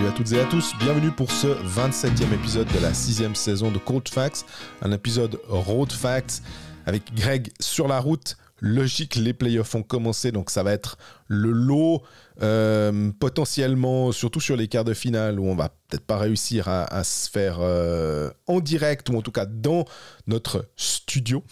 Salut à toutes et à tous, bienvenue pour ce 27e épisode de la 6e saison de Cold Facts, un épisode Road Facts avec Greg sur la route. Logique, les playoffs ont commencé, donc ça va être le lot potentiellement, surtout sur les quarts de finale où on va peut-être pas réussir à se faire en direct ou en tout cas dans notre studio.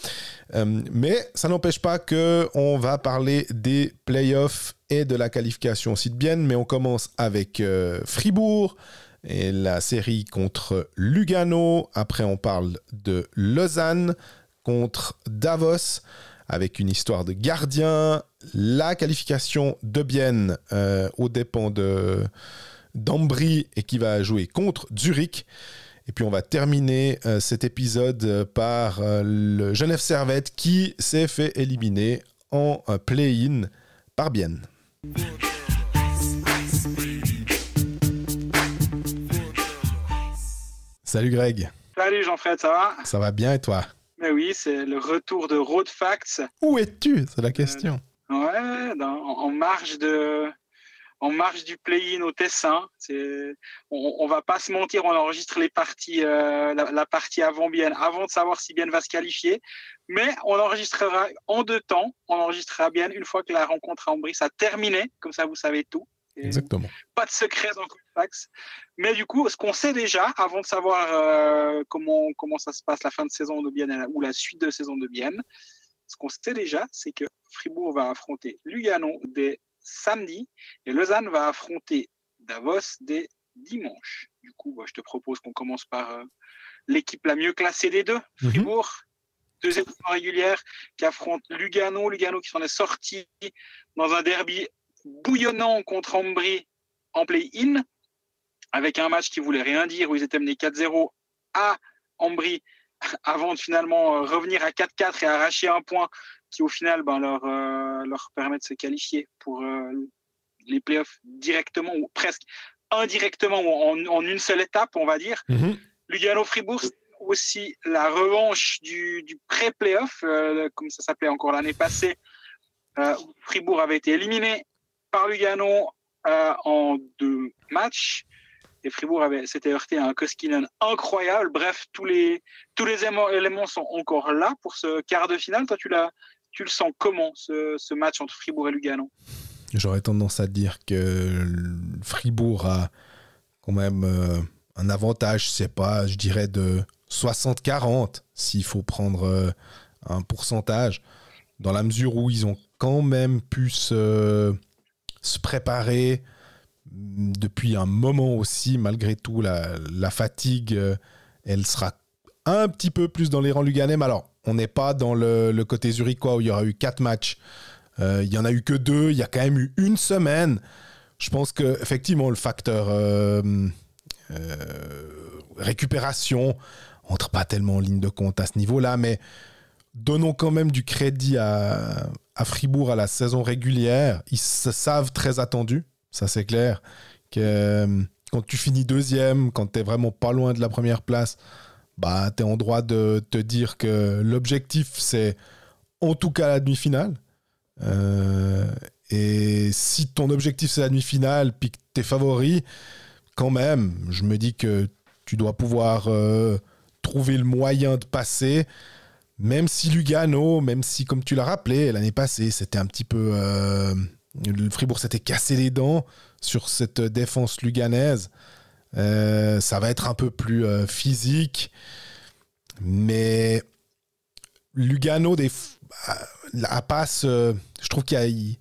Mais ça n'empêche pas qu'on va parler des playoffs et de la qualification aussi de Bienne, mais on commence avec Fribourg et la série contre Lugano. Après, on parle de Lausanne contre Davos, avec une histoire de gardien, la qualification de Bienne aux dépens d'Ambry et qui va jouer contre Zurich. Et puis on va terminer cet épisode par le Genève Servette qui s'est fait éliminer en play-in par Bienne. Salut Greg. Salut Jean-Fred, ça va? Ça va bien et toi? Mais oui, c'est le retour de Road Facts. Où es-tu? C'est la question. En marge du play-in au Tessin. On va pas se mentir, on enregistre les parties, la partie avant Bienne, avant de savoir si Bienne va se qualifier. Mais on enregistrera en deux temps. On enregistrera Bienne une fois que la rencontre à Ambry sera terminée. Comme ça, vous savez tout. Exactement. Pas de secret dans Colfax. Mais du coup, ce qu'on sait déjà, avant de savoir comment ça se passe la fin de saison de Bienne ou la suite de saison de Bienne, ce qu'on sait déjà, c'est que Fribourg va affronter Lugano dès samedi et Lausanne va affronter Davos dès dimanche. Du coup, je te propose qu'on commence par l'équipe la mieux classée des deux, Fribourg. Deuxième régulière qui affronte Lugano. Lugano qui s'en est sorti dans un derby bouillonnant contre Ambry en play-in, avec un match qui voulait rien dire, où ils étaient menés 4-0 à Ambry, avant de finalement revenir à 4-4 et arracher un point qui au final leur permet de se qualifier pour les playoffs directement ou presque indirectement ou en une seule étape, on va dire. Lugano-Fribourg, c'est aussi la revanche du pré-playoff, comme ça s'appelait encore l'année passée, où Fribourg avait été éliminé par Lugano en 2 matchs et Fribourg s'était heurté à un Koskinen incroyable. Bref, tous les éléments sont encore là pour ce quart de finale. Toi, tu le sens comment ce match entre Fribourg et Lugano? J'aurais tendance à dire que Fribourg a quand même un avantage, c'est pas, je dirais, de 60-40 s'il faut prendre un pourcentage, dans la mesure où ils ont quand même pu se préparer depuis un moment aussi. Malgré tout, la fatigue, elle sera un petit peu plus dans les rangs luganais. Mais alors, on n'est pas dans le côté zurichois où il y aura eu 4 matchs. Il n'y en a eu que 2. Il y a quand même eu une semaine. Je pense qu'effectivement, le facteur récupération entre pas tellement en ligne de compte à ce niveau-là, mais donnons quand même du crédit à Fribourg à la saison régulière. Ils se savent très attendus, ça c'est clair. Que quand tu finis deuxième, quand tu es vraiment pas loin de la première place, tu es en droit de te dire que l'objectif c'est en tout cas la demi-finale. Et si ton objectif c'est la demi-finale puis que tu es favori, quand même, je me dis que tu dois pouvoir trouver le moyen de passer. Même si Lugano, même si, comme tu l'as rappelé, l'année passée, c'était un petit peu... le Fribourg s'était cassé les dents sur cette défense luganaise. Ça va être un peu plus physique. Mais Lugano, à passe, je trouve qu'il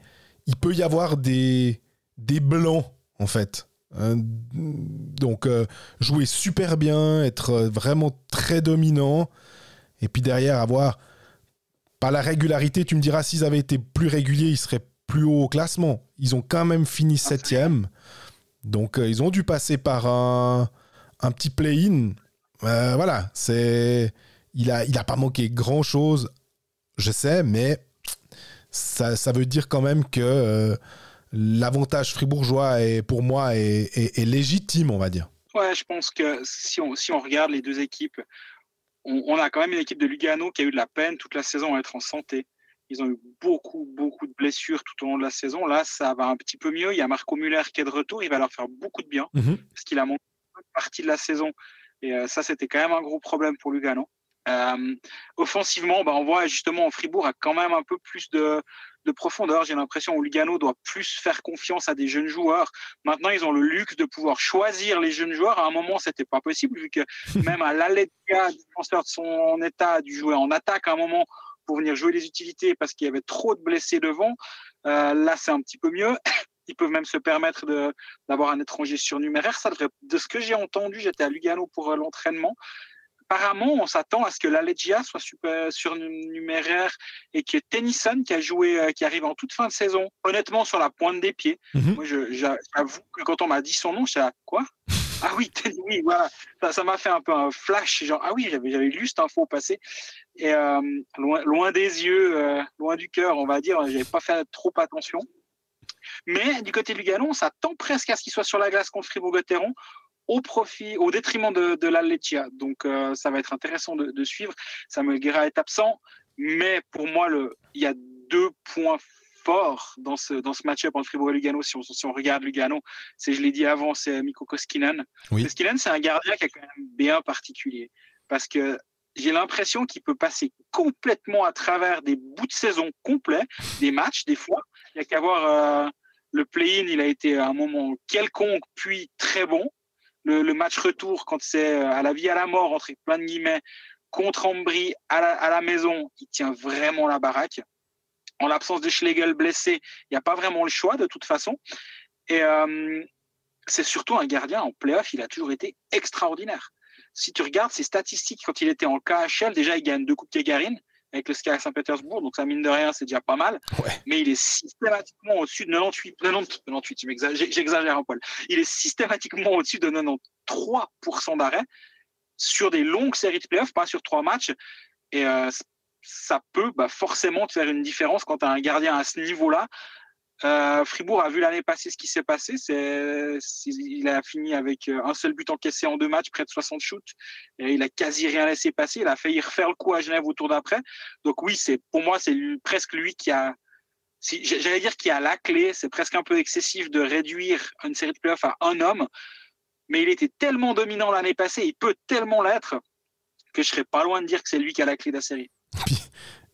peut y avoir des blancs, en fait. Donc, jouer super bien, être vraiment très dominant... Et puis derrière, avoir pas la régularité, tu me diras, s'ils avaient été plus réguliers, ils seraient plus haut au classement. Ils ont quand même fini 7e. Donc, ils ont dû passer par un petit play-in. Voilà, il a pas manqué grand-chose, je sais, mais ça veut dire quand même que l'avantage fribourgeois, pour moi, est légitime, on va dire. Ouais, je pense que si on regarde les deux équipes, on a quand même une équipe de Lugano qui a eu de la peine toute la saison à être en santé. Ils ont eu beaucoup de blessures tout au long de la saison. Là, ça va un petit peu mieux. Il y a Marco Müller qui est de retour. Il va leur faire beaucoup de bien parce qu'il a manqué une partie de la saison. Et ça, c'était quand même un gros problème pour Lugano. Offensivement, on voit justement Fribourg a quand même un peu plus de profondeur. J'ai l'impression que Lugano doit plus faire confiance à des jeunes joueurs. Maintenant, ils ont le luxe de pouvoir choisir les jeunes joueurs. À un moment, c'était pas possible vu que même à l'Aletia, défenseur de son état, a dû jouer en attaque à un moment pour venir jouer les utilités parce qu'il y avait trop de blessés devant. Là, c'est un petit peu mieux. Ils peuvent même se permettre d'avoir un étranger surnuméraire. Ça devrait, de ce que j'ai entendu, j'étais à Lugano pour l'entraînement. Apparemment, on s'attend à ce que l'Alegia soit surnuméraire et que Tennyson, qui a joué, qui arrive en toute fin de saison, honnêtement sur la pointe des pieds. Moi, j'avoue que quand on m'a dit son nom, je suis quoi? Ah oui, oui, voilà. Ça m'a fait un peu un flash, genre ah oui, j'avais lu cette info passer. Et loin des yeux, loin du cœur, on va dire, j'avais pas fait trop attention. Mais du côté de Lugano, on s'attend presque à ce qu'il soit sur la glace contre Fribourg-Gotteron au détriment de l'Aleccia. Donc, ça va être intéressant de suivre. Samuel Guerra est absent, mais pour moi, il y a 2 points forts dans ce match-up entre Fribourg et Lugano. Si on regarde Lugano, je l'ai dit avant, c'est Mikko Koskinen. Oui. Koskinen, c'est un gardien qui est quand même bien particulier parce que j'ai l'impression qu'il peut passer complètement à travers des bouts de saison complets, des matchs, des fois. Il n'y a qu'à voir le play-in, il a été à un moment quelconque, puis très bon. Le match retour, quand c'est à la vie à la mort, entre plein de guillemets, contre Ambry à la maison, il tient vraiment la baraque. En l'absence de Schlegel blessé, il n'y a pas vraiment le choix de toute façon. Et c'est surtout un gardien en play-off, il a toujours été extraordinaire. Si tu regardes ses statistiques quand il était en KHL, déjà il gagne 2 coupes Gagarin avec le SKA Saint-Pétersbourg, donc ça mine de rien, c'est déjà pas mal. Ouais. Mais il est systématiquement au-dessus de 98, j'exagère un poil. Il est systématiquement au-dessus de 93% d'arrêt sur des longues séries de playoffs, pas sur 3 matchs. Et ça peut forcément te faire une différence quand tu as un gardien à ce niveau-là. Fribourg a vu l'année passée ce qui s'est passé. Il a fini avec un seul but encaissé en 2 matchs, près de 60 shoots. Et il a quasi rien laissé passer. Il a failli refaire le coup à Genève au tour d'après. Donc oui, pour moi, c'est presque lui qui a, j'allais dire qui a la clé. C'est presque un peu excessif de réduire une série de playoffs à un homme. Mais il était tellement dominant l'année passée, il peut tellement l'être, que je serais pas loin de dire que c'est lui qui a la clé de la série.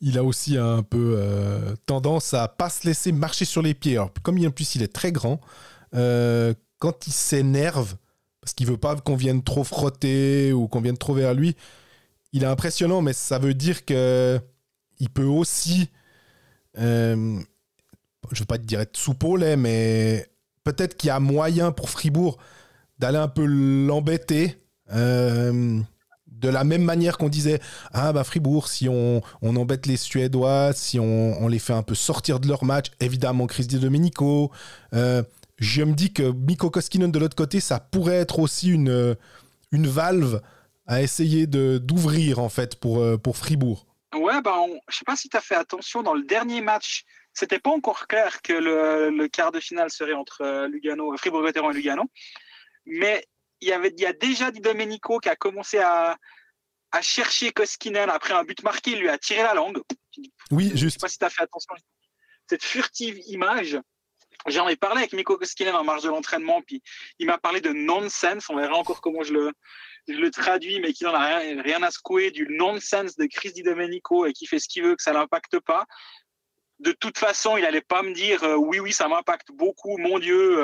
Il a aussi un peu tendance à pas se laisser marcher sur les pieds. Alors, comme en plus il est très grand, quand il s'énerve, parce qu'il veut pas qu'on vienne trop frotter ou qu'on vienne trop vers lui, il est impressionnant, mais ça veut dire que il peut aussi, je veux pas te dire être soupe au lait, mais peut-être qu'il y a moyen pour Fribourg d'aller un peu l'embêter. De la même manière qu'on disait Fribourg, si on embête les Suédois, si on les fait un peu sortir de leur match, évidemment Chris Di Domenico, je me dis que Mikko Koskinen de l'autre côté, ça pourrait être aussi une valve à essayer d'ouvrir en fait pour Fribourg. Ouais, je sais pas si tu as fait attention, dans le dernier match, c'était pas encore clair que le quart de finale serait entre Fribourg-Gotteron et Lugano, mais il y a déjà Di Domenico qui a commencé à chercher Koskinen après un but marqué, il lui a tiré la langue. Oui, juste. Je ne sais pas si tu as fait attention. Cette furtive image, j'en ai parlé avec Mikko Koskinen en marge de l'entraînement, puis il m'a parlé de nonsense, on verra encore comment je le traduis, mais qui n'en a rien à secouer, du nonsense de Chris Di Domenico et qui fait ce qu'il veut, que ça ne l'impacte pas. De toute façon, il n'allait pas me dire oui, ça m'impacte beaucoup, mon Dieu,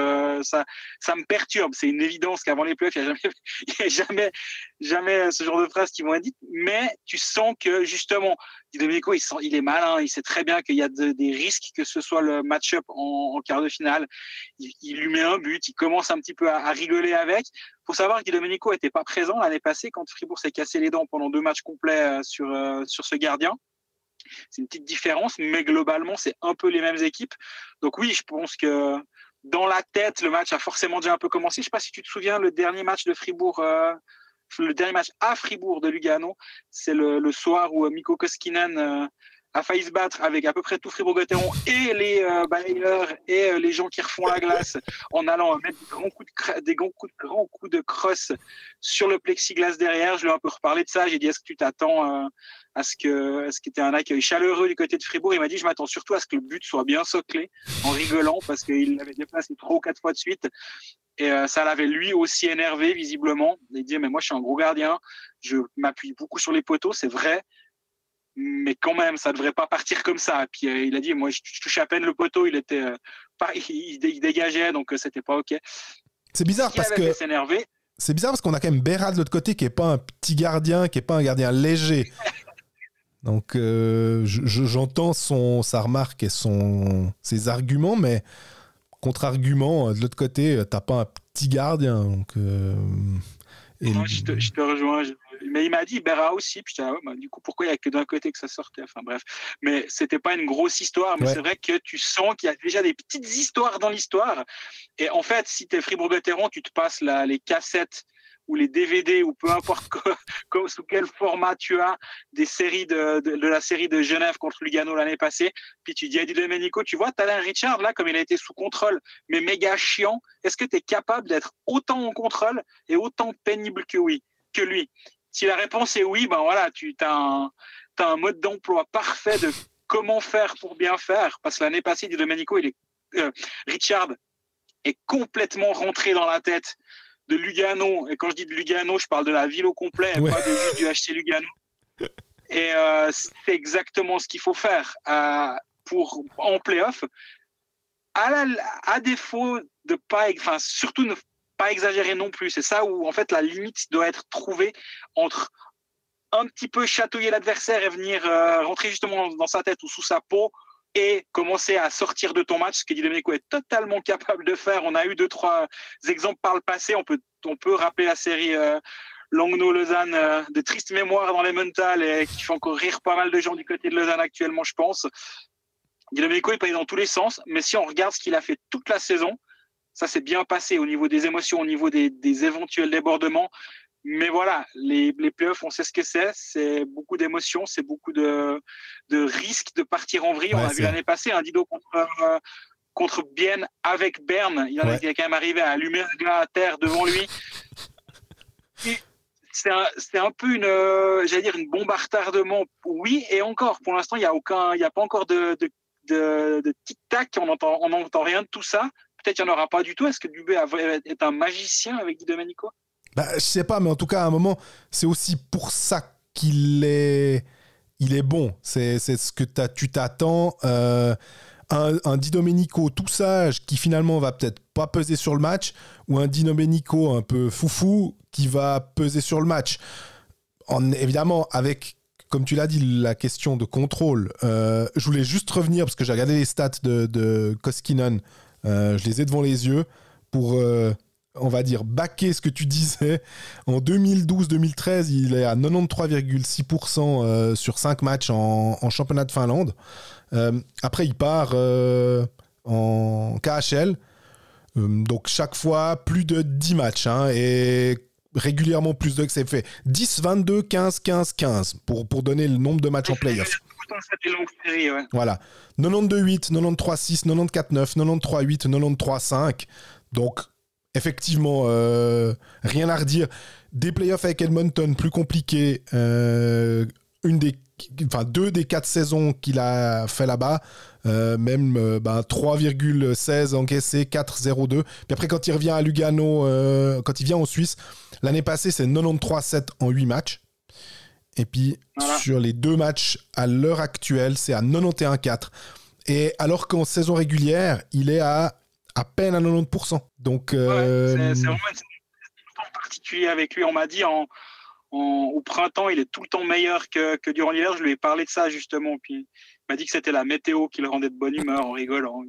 ça me perturbe. C'est une évidence qu'avant les playoffs, il n'y a jamais ce genre de phrase qui vont être dites. Mais tu sens que justement, Di Domenico, il est malin, il sait très bien qu'il y a des risques que ce soit le match-up en quart de finale. Il lui met un but, il commence un petit peu à rigoler avec. Il faut savoir que Di Domenico n'était pas présent l'année passée quand Fribourg s'est cassé les dents pendant 2 matchs complets sur ce gardien. C'est une petite différence, mais globalement, c'est un peu les mêmes équipes. Donc oui, je pense que dans la tête, le match a forcément déjà un peu commencé. Je ne sais pas si tu te souviens, le dernier match de Fribourg, le dernier match à Fribourg de Lugano, c'est le soir où Mikko Koskinen a failli se battre avec à peu près tout Fribourg-Gotteron et les balayeurs et les gens qui refont la glace en allant mettre des grands coups de crosse sur le plexiglas derrière. Je lui ai un peu reparlé de ça. J'ai dit, est-ce que tu t'attends à ce que tu aies un accueil chaleureux du côté de Fribourg? Il m'a dit, je m'attends surtout à ce que le but soit bien soclé, en rigolant, parce qu'il l'avait déplacé 3 ou 4 fois de suite. Et ça l'avait lui aussi énervé, visiblement. Il dit, mais moi, je suis un gros gardien, je m'appuie beaucoup sur les poteaux, c'est vrai, mais quand même, ça ne devrait pas partir comme ça. Et puis il a dit, moi, je touchais à peine le poteau, il dégageait, donc c'était pas OK. C'est bizarre parce que... C'est bizarre parce qu'on a quand même Berra de l'autre côté qui n'est pas un petit gardien, qui n'est pas un gardien léger. Donc j'entends sa remarque et ses arguments, mais contre-argument, de l'autre côté, t'as pas un petit gardien. Donc, non, je te rejoins. Mais il m'a dit Berra aussi. Puis du coup, pourquoi il n'y a que d'un côté que ça sortait? Enfin bref. Mais c'était pas une grosse histoire. Mais c'est vrai que tu sens qu'il y a déjà des petites histoires dans l'histoire. Et en fait, si tu es Fribourg-Gotteron, tu te passes les cassettes ou les DVD ou peu importe sous quel format tu as des séries de la série de Genève contre Lugano l'année passée. Puis tu dis à Di Domenico, tu vois, Talin Richard, là, comme il a été sous contrôle, mais méga chiant, est-ce que tu es capable d'être autant en contrôle et autant pénible que lui? Si la réponse est oui, ben voilà, tu as un mode d'emploi parfait de comment faire pour bien faire. Parce que l'année passée, Di Domenico, Richard est complètement rentré dans la tête de Lugano, et quand je dis de Lugano, je parle de la ville au complet, pas juste du HC Lugano. Et c'est exactement ce qu'il faut faire en play-off, à défaut de surtout ne pas exagérer non plus. C'est ça où en fait la limite doit être trouvée entre un petit peu chatouiller l'adversaire et venir rentrer justement dans sa tête ou sous sa peau, et commencer à sortir de ton match, ce que Di Domenico est totalement capable de faire. On a eu 2-3 exemples par le passé. On peut rappeler la série Langnau-Lausanne de triste mémoire dans les mentales et qui fait encore rire pas mal de gens du côté de Lausanne actuellement, je pense. Di Domenico est pas dans tous les sens, mais si on regarde ce qu'il a fait toute la saison, ça s'est bien passé au niveau des émotions, au niveau des éventuels débordements. Mais voilà, les playoffs, on sait ce que c'est beaucoup d'émotions, c'est beaucoup de risques de partir en vrille. On a vu l'année passée un Dido contre Bienne avec Berne. Il est quand même arrivé à allumer un gars à terre devant lui. C'est un peu une bombe à retardement. Oui, et encore, pour l'instant, il n'y a pas encore de tic-tac, on n'entend rien de tout ça. Peut-être qu'il n'y en aura pas du tout. Est-ce que Dubé est un magicien avec Di Domenico? Je sais pas, mais en tout cas, à un moment, c'est aussi pour ça qu'il est bon. C'est ce que tu t'attends. Un Di Domenico tout sage qui finalement va peut-être pas peser sur le match, ou un Di Domenico un peu foufou qui va peser sur le match. Évidemment, avec, comme tu l'as dit, la question de contrôle. Je voulais juste revenir, parce que j'ai regardé les stats de Koskinen. Je les ai devant les yeux pour... on va dire, backer ce que tu disais. En 2012-2013, il est à 93,6% sur 5 matchs en championnat de Finlande. Après, il part en KHL. Donc, chaque fois, plus de 10 matchs. Et régulièrement, plus de... C'est fait 10, 22, 15, 15, 15 pour donner le nombre de matchs en play-off. Voilà. 92-8, 93-6, 94-9, 93-8, 93-5. Donc... Effectivement, rien à redire. Des playoffs avec Edmonton, plus compliqués. 2 des 4 saisons qu'il a fait là-bas. 3,16 encaissés, 4,02. Puis après, quand il revient à Lugano, quand il vient en Suisse, l'année passée, c'est 93-7 en 8 matchs. Et puis, sur les 2 matchs à l'heure actuelle, c'est à 91-4. Et alors qu'en saison régulière, il est à peine à 90%. Donc, c'est vraiment un particulier avec lui. On m'a dit au printemps, il est tout le temps meilleur que durant l'hiver. Je lui ai parlé de ça justement. Puis il m'a dit que c'était la météo qui le rendait de bonne humeur en rigolant.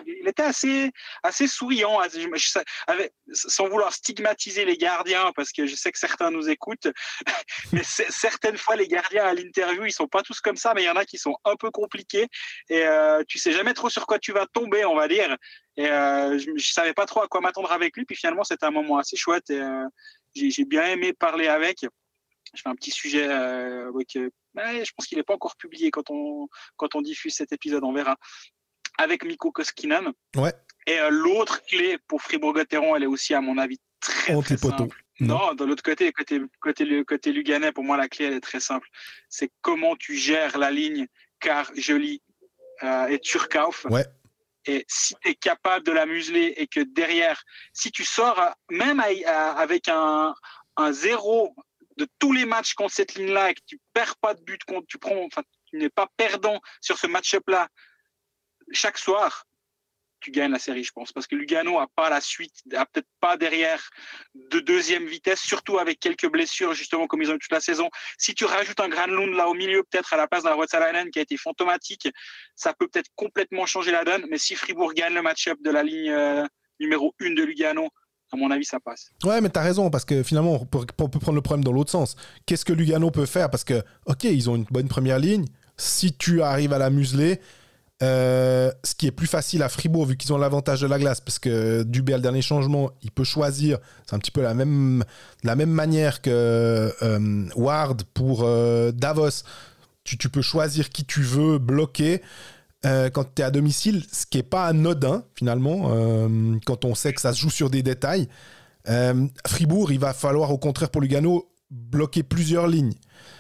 Il était assez souriant, sans vouloir stigmatiser les gardiens, parce que je sais que certains nous écoutent. Mais certaines fois, les gardiens à l'interview, ils sont pas tous comme ça, mais il y en a qui sont un peu compliqués. Et tu sais jamais trop sur quoi tu vas tomber, on va dire. Et je savais pas trop à quoi m'attendre avec lui. Puis finalement, c'était un moment assez chouette. Et j'ai bien aimé parler avec. je fais un petit sujet je pense qu'il n'est pas encore publié quand on diffuse cet épisode, on verra, avec Mikko Koskinen. Ouais. Et l'autre clé pour Fribourg-Gotteron, elle est aussi, à mon avis, très simple. Non, de l'autre côté Luganais, pour moi, la clé, elle est très simple. C'est comment tu gères la ligne Carr, Joly et Turcauf. Ouais. Et si tu es capable de la museler et que derrière, si tu sors même avec un 0 de tous les matchs contre cette ligne-là et que tu perds pas de but, tu n'es pas perdant sur ce match-up-là chaque soir, tu gagnes la série, je pense. Parce que Lugano a pas la suite, a peut-être pas derrière de deuxième vitesse, surtout avec quelques blessures, justement, comme ils ont eu toute la saison. Si tu rajoutes un Granlund là au milieu, peut-être à la place d'un Ruotsalainen qui a été fantomatique, ça peut peut-être complètement changer la donne. Mais si Fribourg gagne le match-up de la ligne numéro 1 de Lugano, à mon avis, ça passe. Ouais, mais t'as raison, parce que finalement, on peut prendre le problème dans l'autre sens. Qu'est-ce que Lugano peut faire? Parce que, ok, ils ont une bonne première ligne. Si tu arrives à la museler, ce qui est plus facile à Fribourg, vu qu'ils ont l'avantage de la glace, parce que Dubé a le dernier changement, il peut choisir. C'est un petit peu la même manière que Ward pour Davos. Tu peux choisir qui tu veux bloquer. Quand tu es à domicile, ce qui n'est pas anodin, finalement, quand on sait que ça se joue sur des détails. Fribourg, il va falloir, au contraire, pour Lugano, bloquer plusieurs lignes.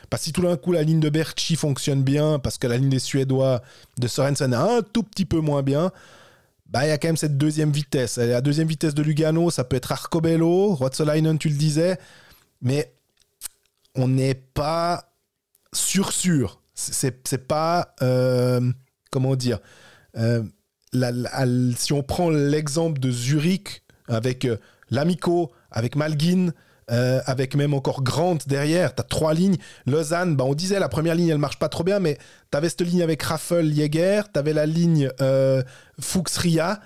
Parce que si tout d'un coup, la ligne de Berchi fonctionne bien, parce que la ligne des Suédois de Sorensen est un tout petit peu moins bien, bah, il y a quand même cette deuxième vitesse. La deuxième vitesse de Lugano, ça peut être Arcobello, Ruotsalainen, tu le disais, mais on n'est pas sûr. C'est pas... comment dire, si on prend l'exemple de Zurich avec L'Amico, avec Malgin, avec même encore Grant derrière, t'as 3 lignes. Lausanne, on disait la première ligne elle marche pas trop bien, mais t'avais cette ligne avec Raffel, Jäger, t'avais la ligne Fuchs-Ria.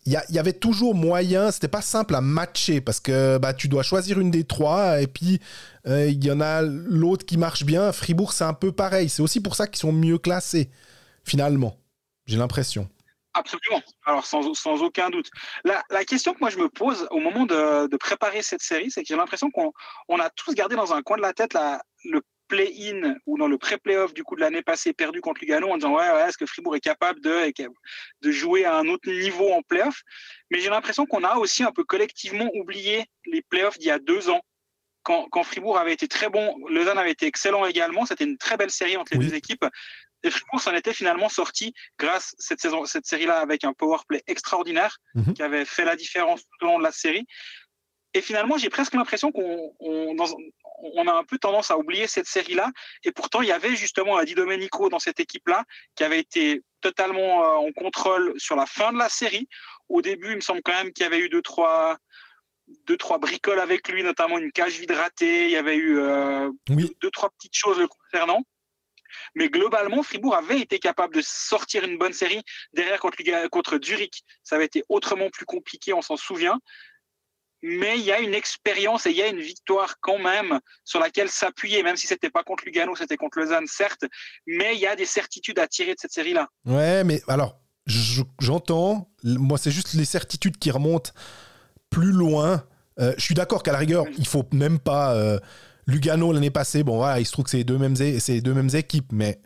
Il y avait toujours moyen, c'était pas simple à matcher parce que tu dois choisir une des 3 et puis il y en a l'autre qui marche bien. Fribourg, c'est un peu pareil. C'est aussi pour ça qu'ils sont mieux classés. Finalement, j'ai l'impression. Absolument. Alors, sans aucun doute. La question que moi, je me pose au moment de préparer cette série, c'est que j'ai l'impression qu'on a tous gardé dans un coin de la tête le play-in ou dans le pré-playoff du coup de l'année passée perdu contre Lugano en disant ouais, est-ce que Fribourg est capable de jouer à un autre niveau en playoff? Mais j'ai l'impression qu'on a aussi un peu collectivement oublié les playoffs d'il y a 2 ans. Quand Fribourg avait été très bon, Lausanne avait été excellent également. C'était une très belle série entre les deux équipes. Et Fribourg s'en était finalement sorti grâce à cette série-là avec un powerplay extraordinaire qui avait fait la différence tout au long de la série. Et finalement, j'ai presque l'impression qu'on a un peu tendance à oublier cette série-là. Et pourtant, il y avait justement Di Domenico dans cette équipe-là qui avait été totalement en contrôle sur la fin de la série. Au début, il me semble quand même qu'il y avait eu 2-3 bricoles avec lui, notamment une cage vide ratée. Il y avait eu 2-3 petites choses le concernant. Mais globalement, Fribourg avait été capable de sortir une bonne série. Derrière, contre Zurich, ça avait été autrement plus compliqué, on s'en souvient. Mais il y a une expérience et il y a une victoire quand même sur laquelle s'appuyer, même si ce n'était pas contre Lugano, c'était contre Lausanne, certes. Mais il y a des certitudes à tirer de cette série-là. Ouais, mais alors, j'entends. Moi, c'est juste les certitudes qui remontent plus loin. Je suis d'accord qu'à la rigueur, il ne faut même pas... Lugano, l'année passée, il se trouve que c'est les deux mêmes équipes, mais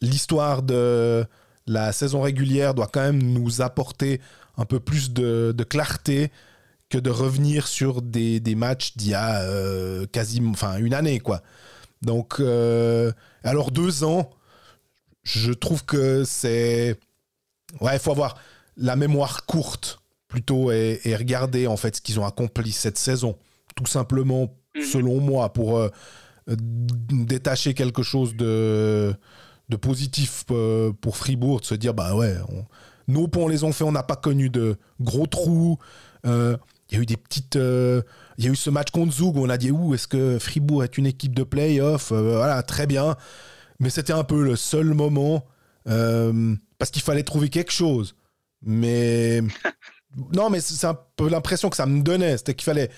l'histoire de la saison régulière doit quand même nous apporter un peu plus de clarté que de revenir sur des matchs d'il y a quasiment une année, quoi. Donc, alors 2 ans, je trouve que c'est... Ouais, il faut avoir la mémoire courte plutôt et regarder en fait ce qu'ils ont accompli cette saison, tout simplement. Selon moi, pour détacher quelque chose de positif pour Fribourg, de se dire, nos ponts les ont fait, on n'a pas connu de gros trous. Il y a eu des petites... il y a eu ce match contre Zug où on a dit, est-ce que Fribourg est une équipe de play-off? Voilà, très bien. Mais c'était un peu le seul moment parce qu'il fallait trouver quelque chose. Mais... non, mais c'est un peu l'impression que ça me donnait. C'était qu'il fallait...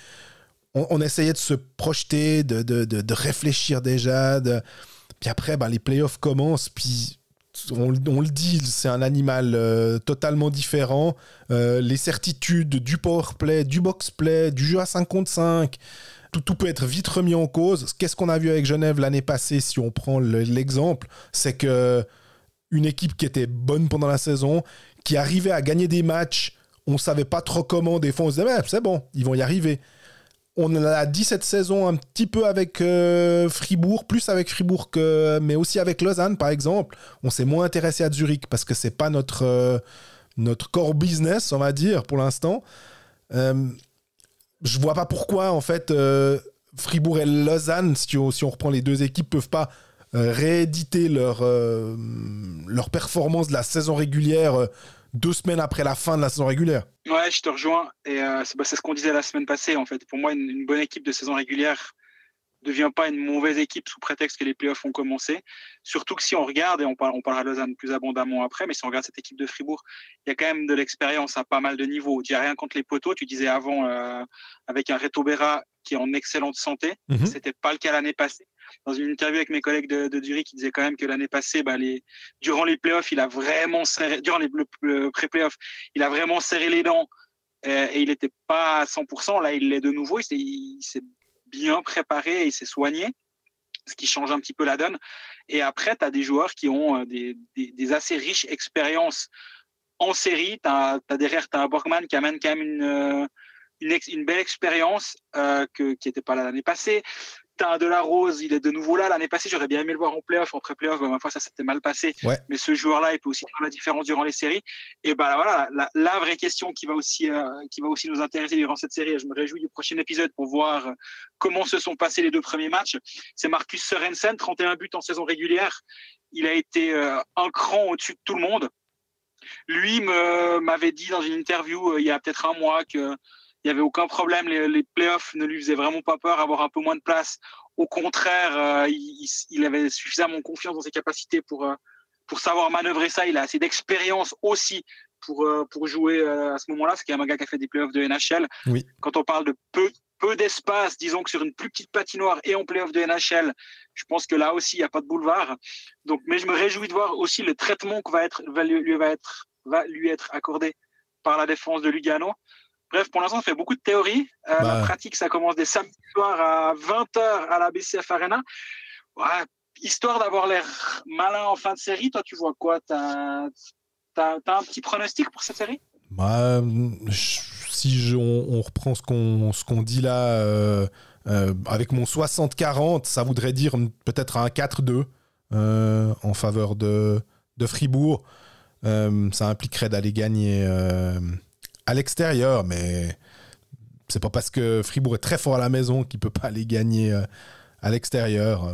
On essayait de se projeter, de réfléchir déjà. Puis après, les playoffs commencent. Puis on le dit, c'est un animal totalement différent. Les certitudes du powerplay, du boxplay, du jeu à 5 contre 5, tout peut être vite remis en cause. Qu'est-ce qu'on a vu avec Genève l'année passée, si on prend l'exemple, c'est que une équipe qui était bonne pendant la saison, qui arrivait à gagner des matchs, on ne savait pas trop comment, des fois on se disait c'est bon, ils vont y arriver. On a dit cette saison un petit peu avec Fribourg, plus avec Fribourg mais aussi avec Lausanne par exemple. On s'est moins intéressé à Zurich parce que c'est pas notre core business, on va dire, pour l'instant. Je vois pas pourquoi en fait Fribourg et Lausanne, si on reprend les deux équipes, peuvent pas rééditer leur performance de la saison régulière 2 semaines après la fin de la saison régulière. Ouais, je te rejoins. Et c'est ce qu'on disait la semaine passée, en fait. Pour moi, une bonne équipe de saison régulière ne devient pas une mauvaise équipe sous prétexte que les playoffs ont commencé. Surtout que si on regarde, et on parlera de Lausanne plus abondamment après, mais si on regarde cette équipe de Fribourg, il y a quand même de l'expérience à pas mal de niveaux. Je dis rien contre les poteaux. Tu disais avant, avec un Reto Berra qui est en excellente santé. C'était pas le cas l'année passée. Dans une interview avec mes collègues de Zurich, il disait quand même que l'année passée, durant les playoffs, il a vraiment serré, durant le pré-playoff, il a vraiment serré les dents et il n'était pas à 100%. Là, il l'est de nouveau. Il s'est bien préparé et il s'est soigné, ce qui change un petit peu la donne. Et après, tu as des joueurs qui ont des assez riches expériences en série. Derrière, tu as un Borgman qui amène quand même une belle expérience qui n'était pas là l'année passée. T'as un Delarose, il est de nouveau là. L'année passée, j'aurais bien aimé le voir en play-off, en pré-play-off. Ma foi, ça s'était mal passé. Ouais. Mais ce joueur-là, il peut aussi faire la différence durant les séries. Et voilà, la vraie question qui va aussi nous intéresser durant cette série, et je me réjouis du prochain épisode pour voir comment se sont passés les 2 premiers matchs. C'est Marcus Sørensen, 31 buts en saison régulière. Il a été un cran au-dessus de tout le monde. Lui m'avait dit dans une interview il y a peut-être un mois que il n'y avait aucun problème, les playoffs ne lui faisaient vraiment pas peur, avoir un peu moins de place. Au contraire, il avait suffisamment confiance dans ses capacités pour savoir manœuvrer ça. Il a assez d'expérience aussi pour jouer à ce moment-là. C'est quand même un gars qui a fait des playoffs de NHL. Oui. Quand on parle de peu d'espace, disons que sur une plus petite patinoire et en playoff de NHL, je pense que là aussi, il n'y a pas de boulevard. Donc, mais je me réjouis de voir aussi le traitement qui va lui être accordé par la défense de Lugano. Bref, pour l'instant, on fait beaucoup de théories. La pratique, ça commence des samedis soirs à 20h à la BCF Arena. Ouais, histoire d'avoir l'air malin en fin de série, toi, tu vois quoi ? T'as un petit pronostic pour cette série ? Si on reprend ce qu'on dit là, avec mon 60-40, ça voudrait dire peut-être un 4-2 en faveur de Fribourg. Ça impliquerait d'aller gagner à l'extérieur, mais c'est pas parce que Fribourg est très fort à la maison qu'il peut pas aller gagner à l'extérieur.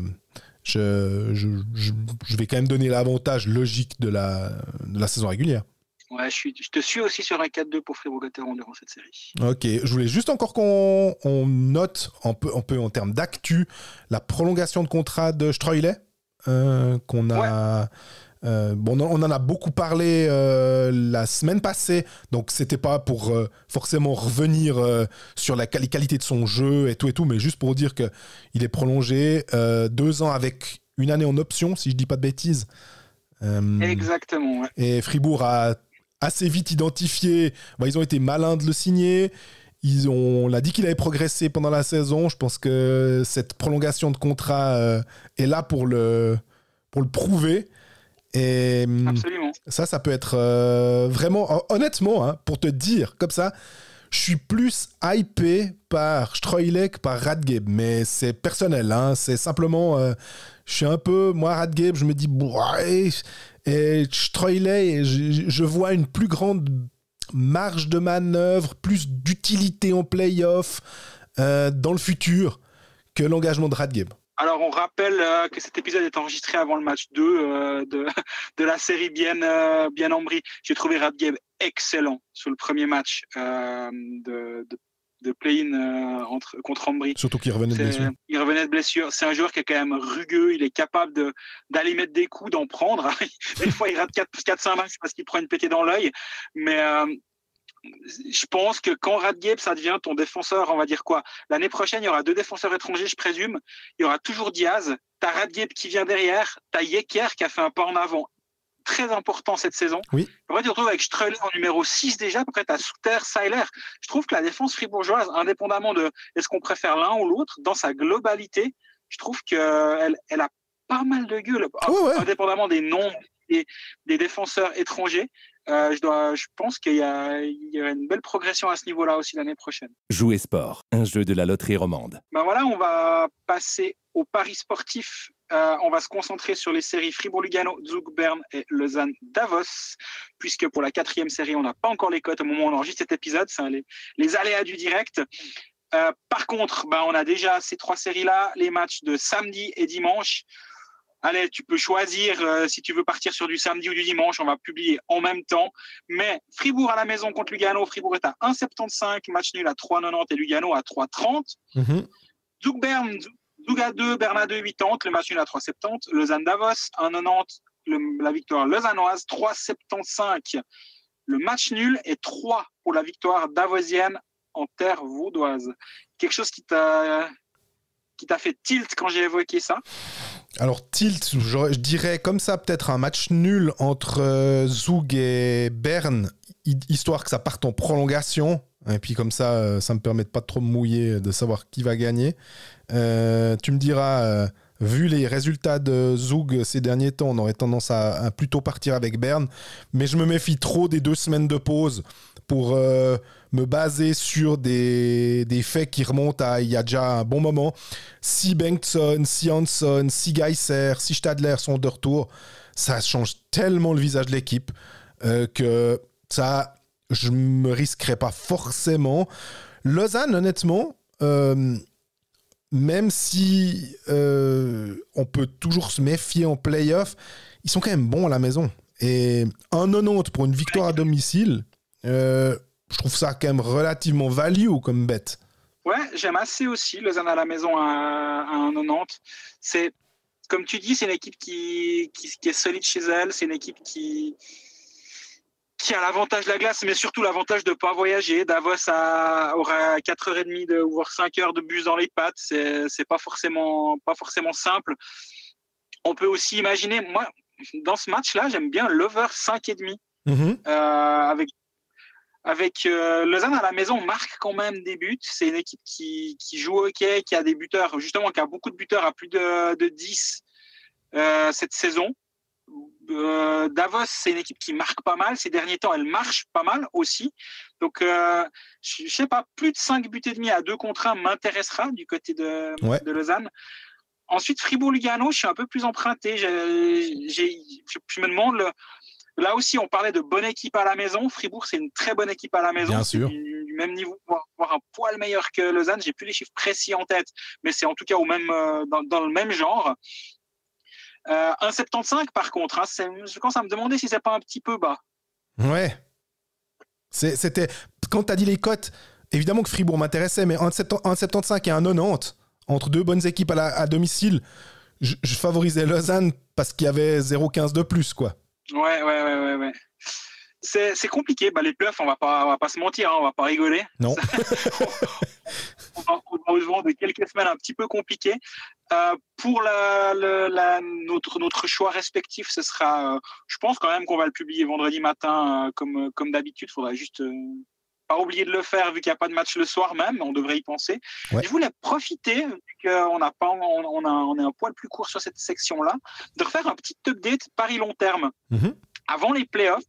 Je vais quand même donner l'avantage logique de la saison régulière. Ouais, je te suis aussi sur un 4-2 pour Fribourg-Gotteron durant cette série. Ok, je voulais juste encore qu'on note un peu en termes d'actu la prolongation de contrat de Streulet qu'on a... Ouais. On en a beaucoup parlé la semaine passée, donc c'était pas pour forcément revenir sur les qualités de son jeu et tout, mais juste pour dire qu'il est prolongé 2 ans avec 1 année en option, si je dis pas de bêtises. Exactement, ouais. Et Fribourg a assez vite identifié, ils ont été malins de le signer. On l'a dit qu'il avait progressé pendant la saison. Je pense que cette prolongation de contrat est là pour le prouver. Et absolument. Ça peut être vraiment, honnêtement, pour te dire comme ça, je suis plus hypé par Streulet que par Radgeb, mais c'est personnel, c'est simplement, je suis un peu, moi Radgeb, je me dis, et Streulet, je vois une plus grande marge de manœuvre, plus d'utilité en play-off dans le futur que l'engagement de Radgeb. Alors, on rappelle que cet épisode est enregistré avant le match 2 de la série bien Ambry. J'ai trouvé Radgeb excellent sur le premier match de play-in contre Ambry. Surtout qu'il revenait de blessure. Il revenait de blessure. C'est un joueur qui est quand même rugueux. Il est capable d'aller mettre des coups, d'en prendre. Des fois, il rate 4-5 matchs parce qu'il prend une pétée dans l'œil. Mais... je pense que quand Radgeb, ça devient ton défenseur, on va dire quoi ? L'année prochaine, il y aura 2 défenseurs étrangers, je présume. Il y aura toujours Diaz. T'as Radgeb qui vient derrière. T'as Yecker qui a fait un pas en avant très important cette saison. Oui. Après, tu te retrouves avec Strehler en numéro 6 déjà. Après, tu as Souter, Seiler. Je trouve que la défense fribourgeoise, indépendamment de est-ce qu'on préfère l'un ou l'autre, dans sa globalité, je trouve qu'elle a pas mal de gueule, indépendamment des noms et des défenseurs étrangers. Je pense qu'il y a une belle progression à ce niveau-là aussi l'année prochaine. Jouer Sport, un jeu de la loterie romande. Ben voilà, on va passer au paris sportif. On va se concentrer sur les séries Fribourg-Lugano, Zug, Berne et Lausanne-Davos, puisque pour la 4e série, on n'a pas encore les cotes au moment où on enregistre cet épisode. C'est les aléas du direct. Par contre, on a déjà ces 3 séries-là, les matchs de samedi et dimanche. Allez, tu peux choisir si tu veux partir sur du samedi ou du dimanche. On va publier en même temps. Mais Fribourg à la maison contre Lugano. Fribourg est à 1,75. Match nul à 3,90 et Lugano à 3,30. Zug Berne, Zug à 2, Berne à 2,80. Le match nul à 3,70. Lausanne-Davos, 1,90. La victoire lausannoise, 3,75. Le match nul est 3 pour la victoire davosienne en terre vaudoise. Quelque chose qui t'a fait tilt quand j'ai évoqué ça? Alors, tilt, je dirais comme ça, peut-être un match nul entre Zug et Berne, histoire que ça parte en prolongation. Et puis comme ça, ça me permet de pas trop me mouiller, de savoir qui va gagner. Tu me diras, vu les résultats de Zug ces derniers temps, on aurait tendance à plutôt partir avec Berne. Mais je me méfie trop des 2 semaines de pause pour me baser sur des faits qui remontent à il y a déjà un bon moment. Si Bengtsson, si Hansson, si Geisser, si Stadler sont de retour, ça change tellement le visage de l'équipe que ça, je me risquerais pas forcément. Lausanne, honnêtement, même si on peut toujours se méfier en play-off, ils sont quand même bons à la maison. Et 1,90 pour une victoire à domicile, je trouve ça quand même relativement value comme bet. Ouais, j'aime assez aussi Lausanne à la maison à 1,90. C'est, comme tu dis, c'est une équipe qui est solide chez elle. C'est une équipe qui a l'avantage de la glace, mais surtout l'avantage de ne pas voyager. Davos aura 4h30 voire 5 heures de bus dans les pattes. C'est pas forcément simple. On peut aussi imaginer, moi, dans ce match-là, j'aime bien l'over 5,5. Avec Lausanne à la maison, marque quand même des buts. C'est une équipe qui joue au hockey, qui a des buteurs, justement, qui a beaucoup de buteurs à plus de 10 cette saison. Davos, c'est une équipe qui marque pas mal. Ces derniers temps, elle marche pas mal aussi. Donc, je sais pas, plus de 5 buts et demi à 2 contre 1 m'intéressera du côté de Lausanne. Ensuite, Fribourg-Lugano, je suis un peu plus emprunté. Je me demande... Là aussi, on parlait de bonne équipe à la maison. Fribourg, c'est une très bonne équipe à la maison. Bien sûr. Du même niveau, voire un poil meilleur que Lausanne. J'ai plus les chiffres précis en tête, mais c'est en tout cas dans le même genre. 1,75 par contre. Je commence à me demander si c'est pas un petit peu bas. Ouais. C'était quand tu as dit les cotes, évidemment que Fribourg m'intéressait, mais 1,75 et 1,90 entre 2 bonnes équipes à domicile, je favorisais Lausanne parce qu'il y avait 0,15 de plus, quoi. Ouais. C'est compliqué. Les playoffs, on va pas se mentir, on va pas rigoler. Non. On va au devant de quelques semaines un petit peu compliquées. Pour notre choix respectif, ce sera. Je pense quand même qu'on va le publier vendredi matin, comme d'habitude. Il faudra juste pas oublier de le faire vu qu'il n'y a pas de match le soir même. On devrait y penser. Ouais. Je voulais profiter, vu qu'on est un poil plus court sur cette section-là, de refaire un petit update Paris long terme. Avant les playoffs.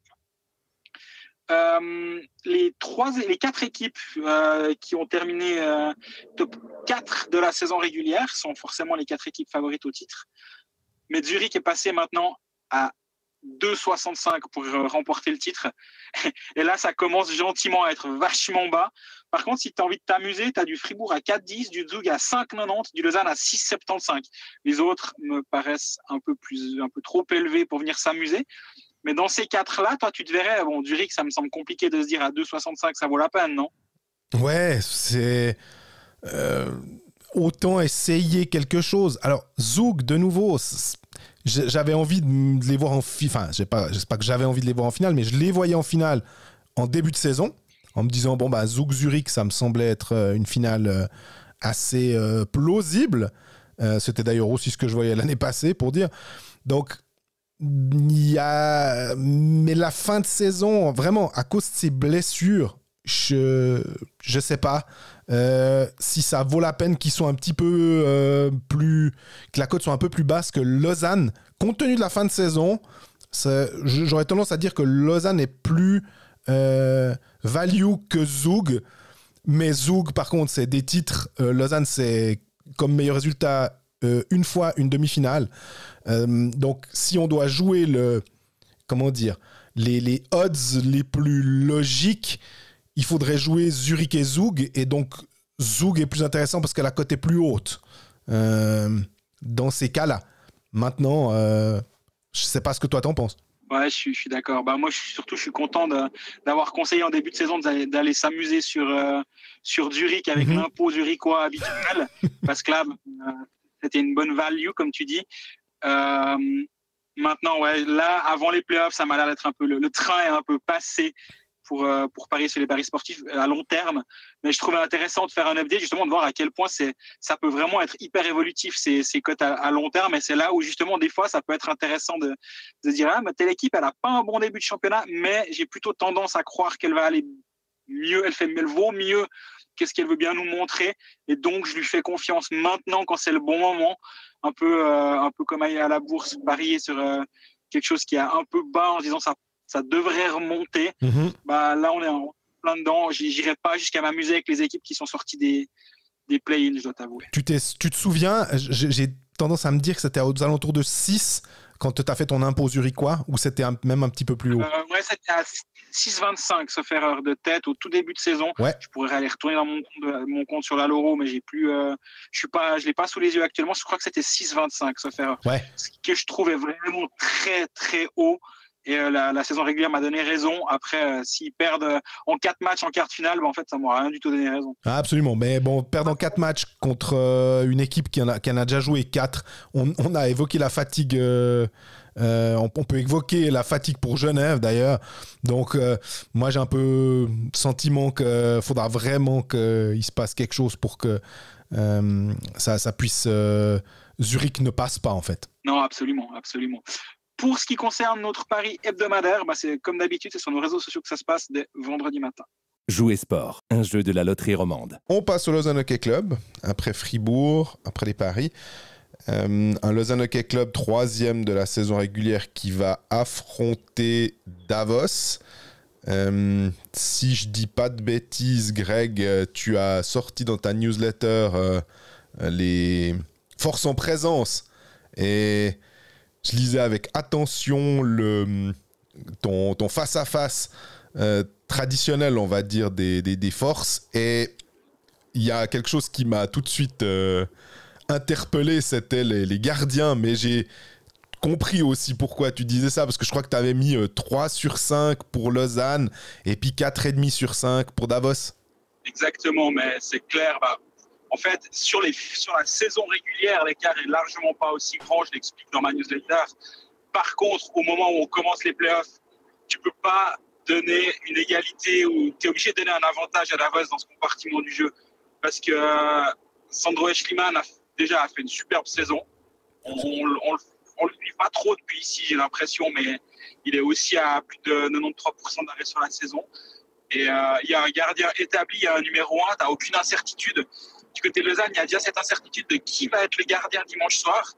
Les 4 équipes qui ont terminé top 4 de la saison régulière sont forcément les 4 équipes favorites au titre. Mais Zurich est passé maintenant à 2,65 pour remporter le titre. Et là, ça commence gentiment à être vachement bas. Par contre, si tu as envie de t'amuser, tu as du Fribourg à 4,10, du Zug à 5,90, du Lausanne à 6,75. Les autres me paraissent un peu trop élevés pour venir s'amuser. Mais dans ces 4-là, toi, tu te verrais, Zurich, ça me semble compliqué de se dire à 2,65, ça vaut la peine, non? Ouais, c'est... autant essayer quelque chose. Alors, Zug, de nouveau, j'avais envie de les voir en finale. Enfin, je sais pas que j'avais envie de les voir en finale, mais je les voyais en finale en début de saison, en me disant, Zug-Zurich, ça me semblait être une finale assez plausible. C'était d'ailleurs aussi ce que je voyais l'année passée, pour dire. Donc, Mais la fin de saison, vraiment, à cause de ses blessures, je sais pas si ça vaut la peine qu'ils soient un petit peu que la cote soit un peu plus basse que Lausanne. Compte tenu de la fin de saison, j'aurais tendance à dire que Lausanne est plus value que Zug. Mais Zug, par contre, c'est des titres. Lausanne, c'est comme meilleur résultat une fois une demi-finale. Donc, si on doit jouer les odds les plus logiques, il faudrait jouer Zurich et Zug. Et donc, Zug est plus intéressant parce que la cote est plus haute dans ces cas-là. Maintenant, je sais pas ce que toi t'en penses. Ouais, je suis d'accord. Bah, moi, je suis content d'avoir conseillé en début de saison d'aller s'amuser sur Zurich avec l'impôt zurichois habituel. Parce que là, c'était une bonne value, comme tu dis. Maintenant, ouais, là, avant les playoffs, ça m'a l'air d'être un peu le train est un peu passé pour parier sur les paris sportifs à long terme. Mais je trouvais intéressant de faire un update, justement, de voir à quel point ça peut vraiment être hyper évolutif, ces cotes à long terme. Et c'est là où, justement, des fois, ça peut être intéressant de dire, ah, mais telle équipe, elle n'a pas un bon début de championnat, mais j'ai plutôt tendance à croire qu'elle va aller mieux, elle vaut mieux qu'est-ce qu'elle veut bien nous montrer. Et donc, je lui fais confiance maintenant quand c'est le bon moment, un peu comme aller à la bourse, parier sur quelque chose qui est un peu bas en se disant ça devrait remonter. Bah, là, on est en plein dedans. J'irai pas jusqu'à m'amuser avec les équipes qui sont sorties des play-ins, je dois t'avouer. Tu te souviens, j'ai tendance à me dire que c'était aux alentours de 6 quand tu as fait ton impôt zurichois, ou c'était même un petit peu plus haut? Ouais, c'était à 6,25, sauf erreur de tête, au tout début de saison. Ouais. Je pourrais aller retourner dans mon compte sur la Loro, mais j'ai plus, je l'ai pas sous les yeux actuellement. Je crois que c'était 6,25, sauf erreur. Ouais. Ce que je trouvais vraiment très, très haut. Et la saison régulière m'a donné raison. Après, s'ils perdent en 4 matchs en quart de finale, en fait, ça m'aura rien du tout donné raison. Ah, absolument. Mais bon, perdre en 4 matchs contre une équipe qui en a déjà joué 4, on a évoqué la fatigue. On peut évoquer la fatigue pour Genève, d'ailleurs. Donc, moi, j'ai un peu le sentiment qu'il faudra vraiment qu'il se passe quelque chose pour que ça puisse... Zurich ne passe pas, en fait. Non, absolument, absolument. Pour ce qui concerne notre pari hebdomadaire, c'est comme d'habitude, c'est sur nos réseaux sociaux que ça se passe dès vendredi matin. Jouer sport, un jeu de la loterie romande. On passe au Lausanne Hockey Club, après Fribourg, après les paris. Un Lausanne Hockey Club 3e de la saison régulière qui va affronter Davos. Si je dis pas de bêtises, Greg, tu as sorti dans ta newsletter les forces en présence. Et je lisais avec attention ton face-à-face traditionnel, on va dire, des forces. Et il y a quelque chose qui m'a tout de suite interpellé, c'était les gardiens. Mais j'ai compris aussi pourquoi tu disais ça, parce que je crois que tu avais mis 3 sur 5 pour Lausanne et puis 4,5 sur 5 pour Davos. Exactement, mais c'est clair. En fait, sur la saison régulière, l'écart est largement pas aussi grand, je l'explique dans ma newsletter. Par contre, au moment où on commence les playoffs, tu peux pas donner une égalité ou tu es obligé de donner un avantage à Davos dans ce compartiment du jeu. Parce que Sandro Schliemann a fait une superbe saison. On le suit pas trop depuis ici, j'ai l'impression, mais il est aussi à plus de 93% d'arrêt sur la saison. Et il y a un gardien établi, il y a un numéro 1, tu n'as aucune incertitude. Du côté de Lausanne, il y a déjà cette incertitude de qui va être le gardien dimanche soir.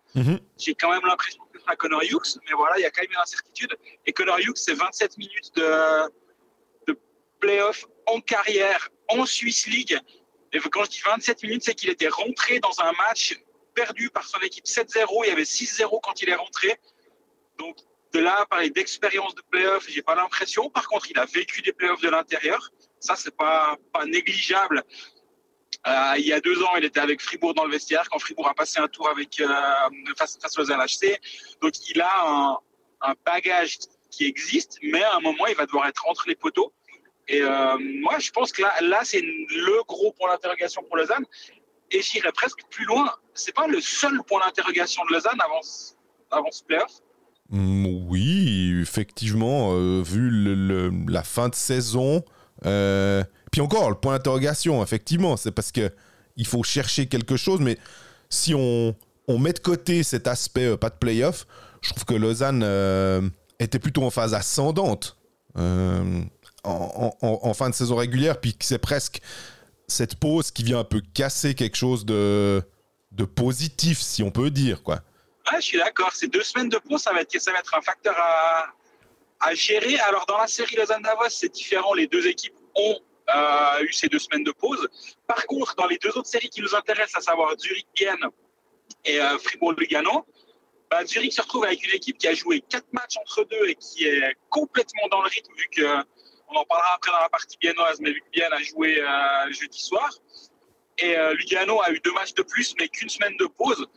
J'ai quand même l'impression que ce sera Connor Hughes, mais voilà, il y a quand même une incertitude. Et Connor Hughes, c'est 27 minutes de play-off en carrière en Swiss League. Et quand je dis 27 minutes, c'est qu'il était rentré dans un match perdu par son équipe 7-0. Il y avait 6-0 quand il est rentré. Donc de là, parler d'expérience de play-off, j'ai pas l'impression. Par contre, il a vécu des play-offs de l'intérieur. Ça, c'est pas négligeable. Il y a 2 ans, il était avec Fribourg dans le vestiaire quand Fribourg a passé un tour face aux LHC. Donc, il a un bagage qui existe, mais à un moment, il va devoir être entre les poteaux. Et moi, je pense que là, c'est le gros point d'interrogation pour Lausanne. Et j'irais presque plus loin. C'est pas le seul point d'interrogation de Lausanne avant ce play-off. Oui, effectivement, vu la fin de saison. Puis encore, le point d'interrogation, effectivement, c'est parce qu'il faut chercher quelque chose. Mais si on met de côté cet aspect pas de play-off, je trouve que Lausanne était plutôt en phase ascendante en fin de saison régulière, puis que c'est presque cette pause qui vient un peu casser quelque chose de positif, si on peut dire, quoi. Ouais, je suis d'accord. Ces 2 semaines de pause, ça va être un facteur à gérer. Alors, dans la série Lausanne-Davos, c'est différent. Les 2 équipes ont eu ces 2 semaines de pause. Par contre, dans les 2 autres séries qui nous intéressent, à savoir Zurich-Bienne et Fribourg-Lugano, Zurich se retrouve avec une équipe qui a joué 4 matchs entre deux et qui est complètement dans le rythme, vu qu'on en parlera après dans la partie biennoise, mais vu que Bienne a joué jeudi soir. Et Lugano a eu 2 matchs de plus, mais qu'une semaine de pause.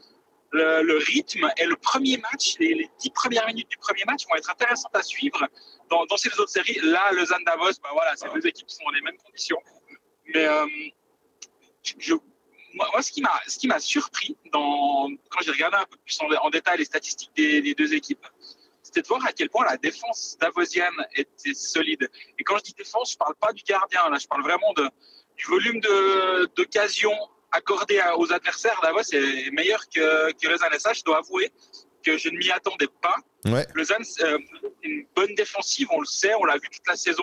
Le rythme et le premier match, les 10 premières minutes du premier match vont être intéressantes à suivre dans ces 2 autres séries. Là, Lausanne-Davos, voilà, c'est 2 équipes qui sont dans les mêmes conditions. Mais moi, ce qui m'a surpris quand j'ai regardé un peu plus en détail les statistiques des 2 équipes, c'était de voir à quel point la défense davosienne était solide. Et quand je dis défense, je ne parle pas du gardien, là, je parle vraiment du volume d'occasions accordé aux adversaires. Davos est meilleur que Lausanne. Et ça, je dois avouer que je ne m'y attendais pas. Ouais. Lausanne, c'est une bonne défensive, on le sait, on l'a vu toute la saison.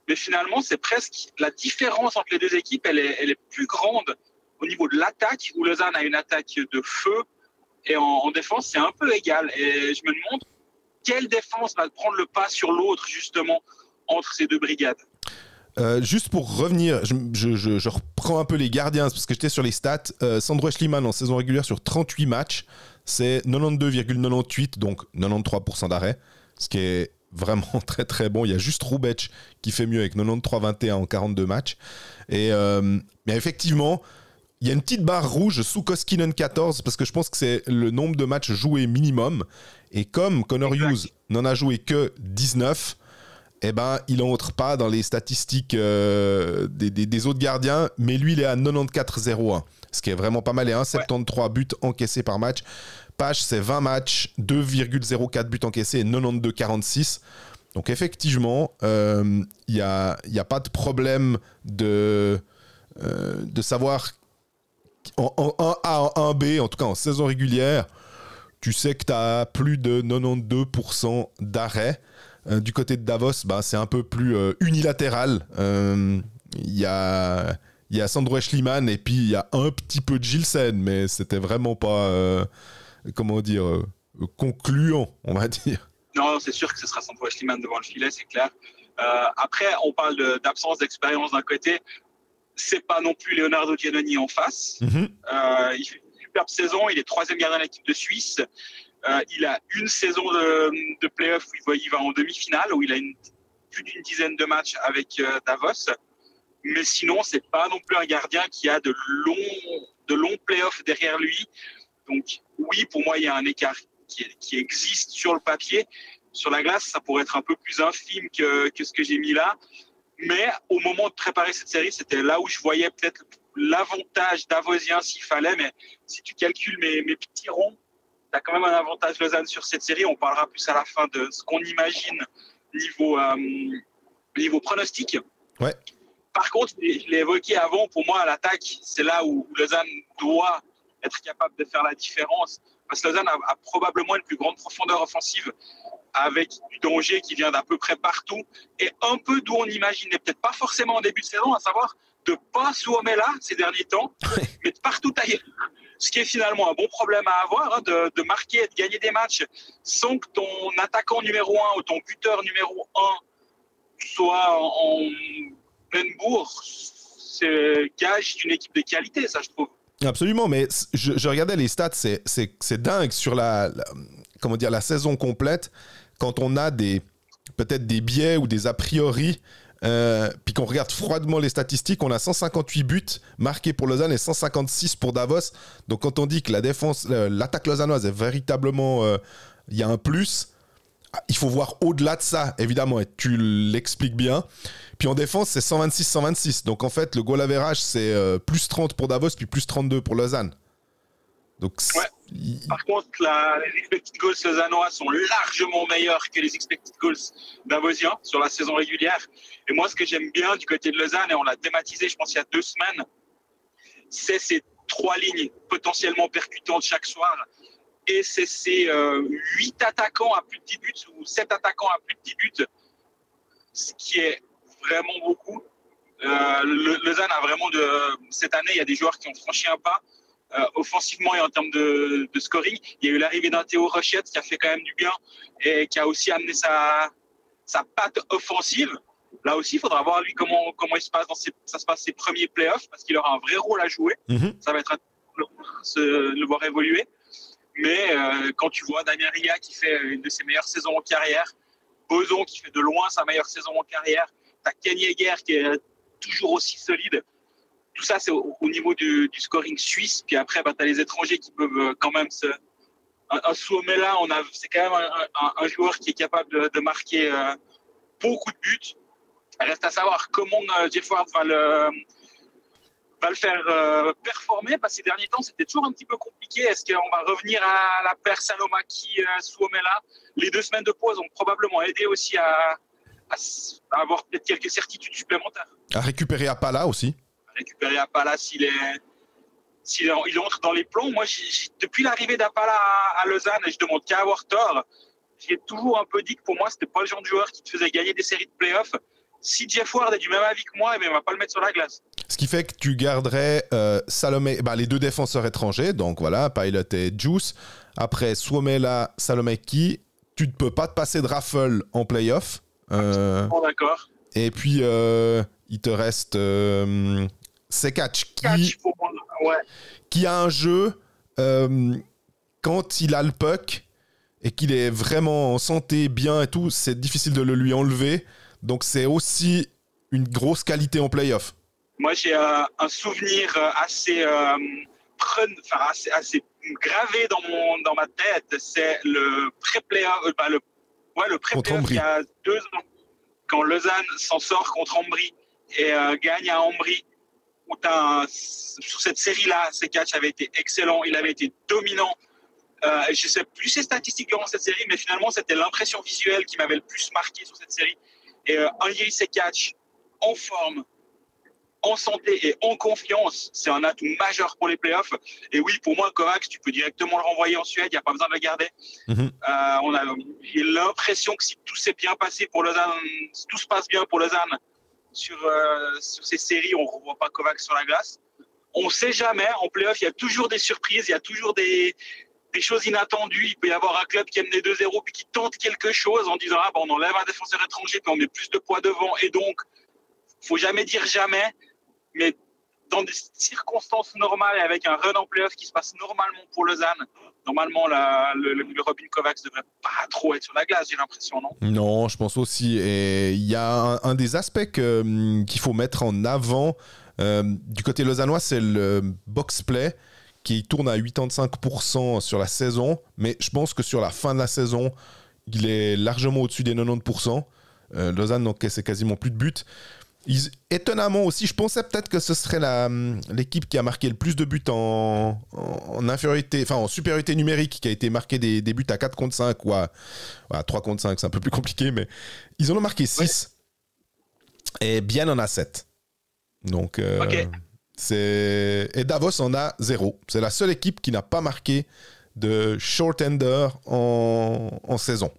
Mais finalement, c'est presque la différence entre les 2 équipes, elle est plus grande au niveau de l'attaque, où Lausanne a une attaque de feu, et en défense, c'est un peu égal. Et je me demande quelle défense va prendre le pas sur l'autre, justement, entre ces 2 brigades. Juste pour revenir, je reprends un peu les gardiens parce que j'étais sur les stats. Sandro Schliemann en saison régulière sur 38 matchs, c'est 92,98, donc 93% d'arrêt, ce qui est vraiment très très bon. Il y a juste Rubec qui fait mieux avec 93,21 en 42 matchs. Et mais effectivement, il y a une petite barre rouge sous Koskinen 14 parce que je pense que c'est le nombre de matchs joués minimum. Et comme Connor Hughes n'en a joué que 19, eh ben, il n'entre pas dans les statistiques des autres gardiens, mais lui, il est à 94,01, ce qui est vraiment pas mal, et 1,73 buts encaissés par match. Page, c'est 20 matchs, 2,04 buts encaissés et 92,46. Donc effectivement, il n'y a pas de problème de savoir en 1A, en 1B, en tout cas en saison régulière, tu sais que tu as plus de 92% d'arrêt. Du côté de Davos, c'est un peu plus unilatéral. Il y a Sandro Schliemann et puis il y a un petit peu de Gilsen, mais c'était vraiment pas, concluant, on va dire. Non, c'est sûr que ce sera Sandro Schliemann devant le filet, c'est clair. Après, on parle d'absence d'expérience d'un côté. C'est pas non plus Leonardo Giannoni en face. Il fait une superbe saison, il est 3e gardien de l'équipe de Suisse. Il a une saison de play-off où il va en demi-finale, où il a plus d'une dizaine de matchs avec Davos. Mais sinon, c'est pas non plus un gardien qui a de longs play-offs derrière lui. Donc oui, pour moi, il y a un écart qui existe sur le papier. Sur la glace, ça pourrait être un peu plus infime que ce que j'ai mis là. Mais au moment de préparer cette série, c'était là où je voyais peut-être l'avantage davosien s'il fallait. Mais si tu calcules mes petits ronds, tu as quand même un avantage Lausanne sur cette série. On parlera plus à la fin de ce qu'on imagine niveau pronostic. Ouais. Par contre, je l'ai évoqué avant, pour moi, à l'attaque, c'est là où Lausanne doit être capable de faire la différence. Parce que Lausanne a probablement une plus grande profondeur offensive avec du danger qui vient d'à peu près partout et un peu d'où on imaginait, peut-être pas forcément en début de saison, à savoir de pas Suomela ces derniers temps, mais de partout ailleurs. Ce qui est finalement un bon problème à avoir, de marquer et de gagner des matchs sans que ton attaquant numéro 1 ou ton buteur numéro 1 soit en pleine bourre. C'est gage d'une équipe de qualité, ça, je trouve. Absolument, mais je regardais les stats, c'est dingue sur la saison complète, quand on a peut-être des biais ou des a priori, puis qu'on regarde froidement les statistiques, on a 158 buts marqués pour Lausanne et 156 pour Davos. Donc quand on dit que la défense, l'attaque lausannoise est véritablement, il y a un plus, il faut voir au-delà de ça, évidemment, et tu l'expliques bien. Puis en défense, c'est 126-126. Donc en fait, le goal average, c'est plus 30 pour Davos, puis plus 32 pour Lausanne. Donc, ouais. Par contre, les expected goals lausannois sont largement meilleurs que les expected goals davosiens sur la saison régulière. Et moi, ce que j'aime bien du côté de Lausanne, et on l'a thématisé, je pense, il y a 2 semaines, c'est ces 3 lignes potentiellement percutantes chaque soir. et c'est ces 8 attaquants à plus de 10 buts ou 7 attaquants à plus de 10 buts, ce qui est vraiment beaucoup. Lausanne a vraiment cette année, il y a des joueurs qui ont franchi un pas offensivement et en termes de scoring. Il y a eu l'arrivée d'un Théo Rochette qui a fait quand même du bien et qui a aussi amené sa patte offensive. Là aussi, il faudra voir lui comment il se passe ça se passe ses premiers playoffs parce qu'il aura un vrai rôle à jouer. Ça va être le voir évoluer. Mais quand tu vois Damien Ria qui fait une de ses meilleures saisons en carrière, Boson qui fait de loin sa meilleure saison en carrière, t'as Ken Yeager qui est toujours aussi solide. Tout ça, c'est au niveau du scoring suisse. Puis après, t'as les étrangers qui peuvent quand même un Suomela, c'est quand même un joueur qui est capable de marquer beaucoup de buts. Il reste à savoir comment Jeff Ward va le faire performer, parce que ces derniers temps, c'était toujours un petit peu compliqué. Est-ce qu'on va revenir à la paire Salomaki-Suomela? Les 2 semaines de pause ont probablement aidé aussi à avoir peut-être quelques certitudes supplémentaires. À récupérer Apala aussi. Récupérer Apala s'il entre dans les plombs. Moi, depuis l'arrivée d'Apala à Lausanne, et je demande qu'à avoir tort, j'ai toujours un peu dit que pour moi, c'était pas le genre de joueur qui te faisait gagner des séries de playoffs. Si Jeff Ward est du même avis que moi, il ne va pas le mettre sur la glace. Ce qui fait que tu garderais Salomé, les 2 défenseurs étrangers, donc voilà, Pilot et Juice. Après Suomela, Salomeki, tu ne peux pas te passer de Raffle en playoff. D'accord. Et puis, il te reste Sekac qui a un jeu, quand il a le puck et qu'il est vraiment en santé, bien et tout, c'est difficile de le lui enlever. Donc, c'est aussi une grosse qualité en play-off. Moi, j'ai un souvenir assez gravé dans ma tête. C'est le pré-play-off, le pré-play-off il y a 2 ans, quand Lausanne s'en sort contre Ambry et gagne à Ambry, où sur cette série-là, Sekac avait été excellent, il avait été dominant. Je ne sais plus ses statistiques durant cette série, mais finalement, c'était l'impression visuelle qui m'avait le plus marqué sur cette série. Et Andriy Sekac, en forme, en santé et en confiance, c'est un atout majeur pour les playoffs. Et oui, pour moi, Kovacs, tu peux directement le renvoyer en Suède, il n'y a pas besoin de le garder. J'ai l'impression que si tout s'est bien passé pour Lausanne, si tout se passe bien pour Lausanne sur ces séries, on ne revoit pas Kovacs sur la glace. On ne sait jamais, en playoff, il y a toujours des surprises, il y a toujours des choses inattendues. Il peut y avoir un club qui aime des 2-0 puis qui tente quelque chose en disant on enlève un défenseur étranger puis on met plus de poids devant. Et donc, il ne faut jamais dire jamais. Mais dans des circonstances normales et avec un run en playoff qui se passe normalement pour Lausanne, normalement, le Robin Kovacs ne devrait pas trop être sur la glace, j'ai l'impression, non? Non, je pense aussi. Et il y a un des aspects qu'il faut mettre en avant du côté lausannois, c'est le box-play qui tourne à 85% sur la saison. Mais je pense que sur la fin de la saison, il est largement au-dessus des 90%. Lausanne n'encaisse quasiment plus de buts. Étonnamment aussi, je pensais peut-être que ce serait l'équipe qui a marqué le plus de buts en infériorité, enfin en supériorité numérique, qui a été marqué des buts à 4 contre 5 ou à 3 contre 5, c'est un peu plus compliqué, mais ils en ont marqué 6. Ouais. Et Bienne en a 7. Donc, et Davos en a 0. C'est la seule équipe qui n'a pas marqué de short-ender en saison.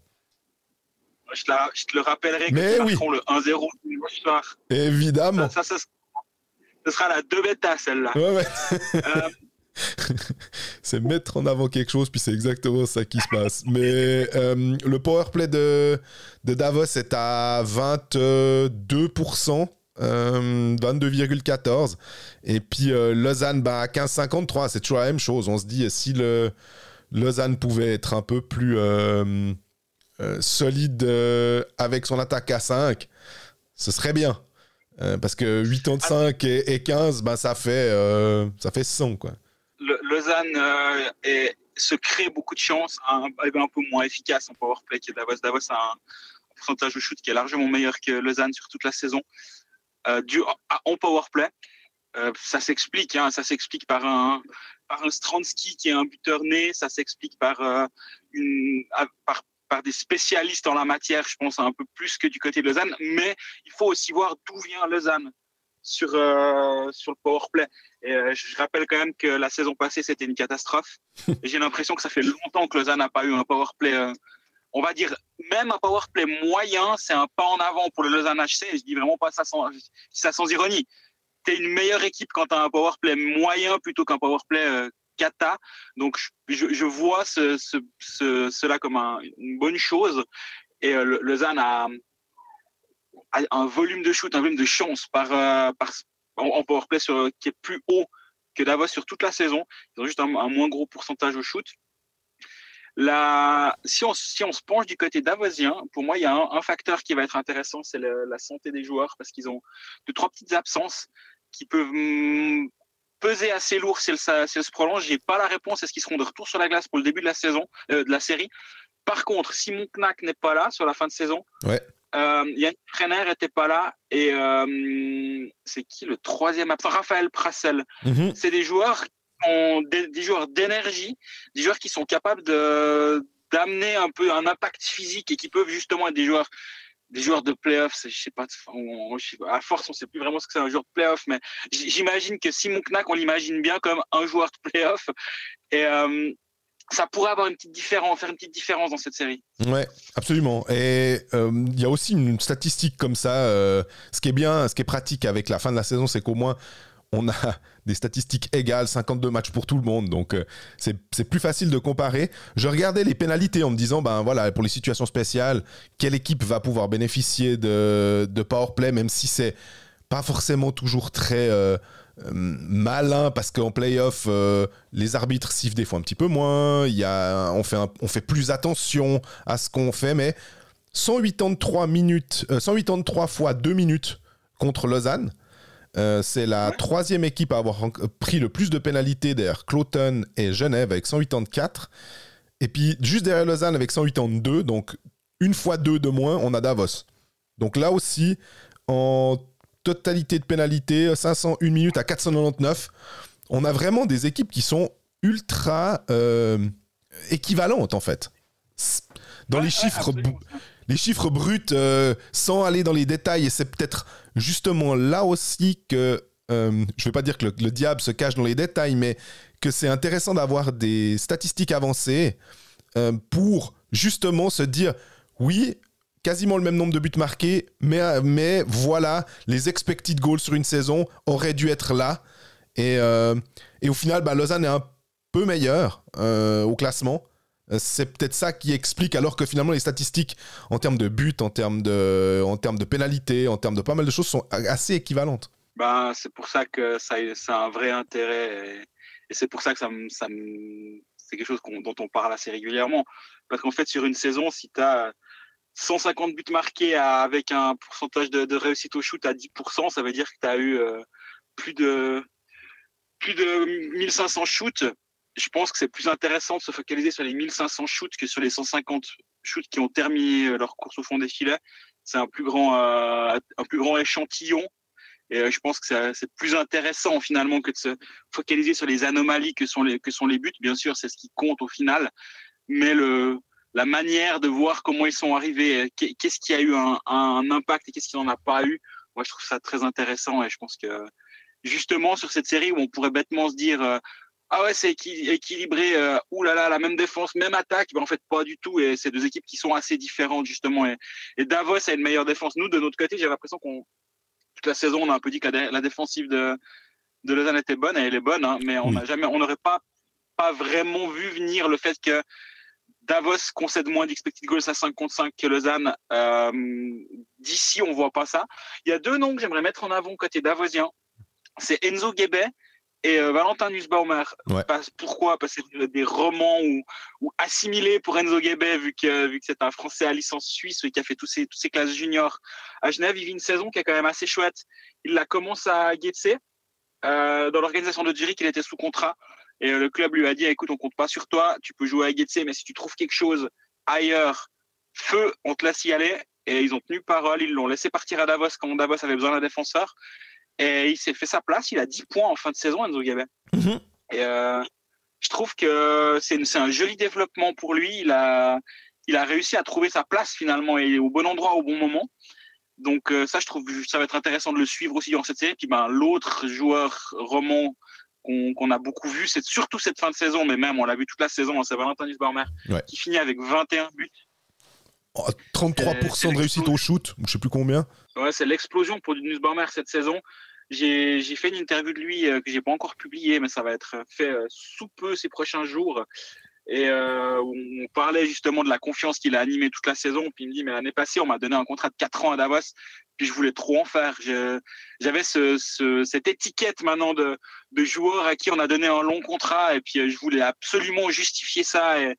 Je te le rappellerai que nous marquerons le 1-0 dimanche soir. Évidemment. Ça sera la 2 bêta, celle-là. Ouais. C'est mettre en avant quelque chose, puis c'est exactement ça qui se passe. Mais le powerplay de Davos est à 22%, 22,14%. Et puis Lausanne à 15,53%. C'est toujours la même chose. On se dit, si Lausanne pouvait être un peu plus solide avec son attaque à 5, ce serait bien. Parce que 85 et 15, ça fait 100, quoi. Lausanne se crée beaucoup de chances, un peu moins efficace en powerplay que Davos. Davos a un pourcentage de shoot qui est largement meilleur que Lausanne sur toute la saison. En powerplay, ça s'explique. Ça s'explique par un Stransky qui est un buteur né. Ça s'explique par des spécialistes en la matière, je pense, un peu plus que du côté de Lausanne. Mais il faut aussi voir d'où vient Lausanne. sur le powerplay. Et je rappelle quand même que la saison passée, c'était une catastrophe. Et j'ai l'impression que ça fait longtemps que Lausanne n'a pas eu un powerplay. On va dire, même un powerplay moyen, c'est un pas en avant pour le Lausanne HC. Et je dis vraiment pas ça sans ironie. Tu es une meilleure équipe quand tu as un powerplay moyen plutôt qu'un powerplay cata. Donc, je vois cela comme une bonne chose. Et Lausanne a un volume de shoot, un volume de chance en powerplay qui est plus haut que Davos sur toute la saison. Ils ont juste un moins gros pourcentage au shoot. Si on se penche du côté davosien, pour moi, il y a un facteur qui va être intéressant, c'est la santé des joueurs, parce qu'ils ont 2-3 petites absences qui peuvent peser assez lourd si elle se prolonge. J'ai pas la réponse. Est-ce qu'ils seront de retour sur la glace pour le début de la saison, de la série? Par contre, Simon Knack n'est pas là sur la fin de saison. Ouais. Yannick Renner n'était pas là. Et c'est qui le troisième absent? Raphaël Prassel. Mm-hmm. C'est des joueurs qui ont des joueurs d'énergie, des joueurs qui sont capables d'amener un peu un impact physique et qui peuvent justement être des joueurs de play-off. Je sais pas, à force, on sait plus vraiment ce que c'est un joueur de play-off, mais j'imagine que Simon Knack, on l'imagine bien comme un joueur de play-off. Et ça pourrait avoir faire une petite différence dans cette série. Ouais, absolument. Et il y a aussi une statistique comme ça. Ce qui est pratique avec la fin de la saison, c'est qu'au moins, on a des statistiques égales, 52 matchs pour tout le monde. Donc, c'est plus facile de comparer. Je regardais les pénalités en me disant, ben voilà, pour les situations spéciales, quelle équipe va pouvoir bénéficier de powerplay, même si c'est pas forcément toujours très malin, parce qu'en play-off, les arbitres sifflent des fois un petit peu moins. On fait plus attention à ce qu'on fait, mais 183 fois 2 minutes contre Lausanne. C'est la troisième équipe à avoir pris le plus de pénalités derrière Cloton et Genève avec 184. Et puis, juste derrière Lausanne avec 182, donc une fois 2 de moins, on a Davos. Donc là aussi, en totalité de pénalités, 501 minutes à 499. On a vraiment des équipes qui sont ultra équivalentes, en fait. Dans les chiffres bruts, sans aller dans les détails, et c'est peut-être justement là aussi que, je ne vais pas dire que le diable se cache dans les détails, mais que c'est intéressant d'avoir des statistiques avancées pour justement se dire, oui, quasiment le même nombre de buts marqués, mais voilà, les expected goals sur une saison auraient dû être là. Et au final, Lausanne est un peu meilleur au classement. C'est peut-être ça qui explique, alors que finalement les statistiques en termes de buts, en termes de pénalités, en termes de pas mal de choses sont assez équivalentes. C'est pour ça que ça a un vrai intérêt et c'est pour ça que c'est quelque chose dont on parle assez régulièrement. Parce qu'en fait, sur une saison, si tu as 150 buts marqués avec un pourcentage de réussite au shoot à 10%, ça veut dire que tu as eu plus de 1500 shoots. Je pense que c'est plus intéressant de se focaliser sur les 1500 shoots que sur les 150 shoots qui ont terminé leur course au fond des filets. C'est un plus grand échantillon. Et je pense que c'est plus intéressant finalement que de se focaliser sur les anomalies que sont les buts. Bien sûr, c'est ce qui compte au final. Mais la manière de voir comment ils sont arrivés, qu'est-ce qui a eu un impact et qu'est-ce qui n'en a pas eu, moi je trouve ça très intéressant. Et je pense que justement sur cette série où on pourrait bêtement se dire ah ouais, c'est équilibré, oulala, la même défense, même attaque, en fait pas du tout, et c'est deux équipes qui sont assez différentes justement, et Davos a une meilleure défense. Nous de notre côté, j'ai l'impression toute la saison on a un peu dit que la défensive de Lausanne était bonne, et elle est bonne, hein, mais on n'aurait pas vraiment vu venir le fait que Davos concède moins d'expected goals à 5 contre 5 que Lausanne. D'ici on voit pas ça. Il y a 2 noms que j'aimerais mettre en avant côté davosien, c'est Enzo Guébet et Valentin Nussbaumer. Ouais. Pourquoi? Parce que c'est des romans ou assimilés pour Enzo Guébet, vu que c'est un Français à licence suisse et qui a fait toutes ces classes juniors à Genève. Il vit une saison qui est quand même assez chouette. Il la commence à Getse. Dans l'organisation de Zurich, il était sous contrat. Et le club lui a dit, écoute, on compte pas sur toi. Tu peux jouer à Getse, mais si tu trouves quelque chose ailleurs, feu, on te laisse y aller. Et ils ont tenu parole. Ils l'ont laissé partir à Davos quand Davos avait besoin d'un défenseur. Et il s'est fait sa place. Il a 10 points en fin de saison, Enzo Guébet. Mm-hmm. Et je trouve que c'est un joli développement pour lui. Il a réussi à trouver sa place finalement et au bon endroit au bon moment. Donc ça, je trouve que ça va être intéressant de le suivre aussi dans cette série. Puis l'autre joueur roman qu'on a beaucoup vu, c'est surtout cette fin de saison, mais même on l'a vu toute la saison, c'est Valentin Nussbaumer, qui finit avec 21 buts. 33% de réussite au shoot, je sais plus combien. Ouais, c'est l'explosion pour Nussbaumer cette saison. J'ai fait une interview de lui que j'ai pas encore publiée, mais ça va être fait sous peu ces prochains jours. Et on parlait justement de la confiance qu'il a animée toute la saison. Puis il me dit, mais l'année passée, on m'a donné un contrat de 4 ans à Davos, puis je voulais trop en faire. J'avais cette étiquette maintenant de joueur à qui on a donné un long contrat, et puis je voulais absolument justifier ça. Et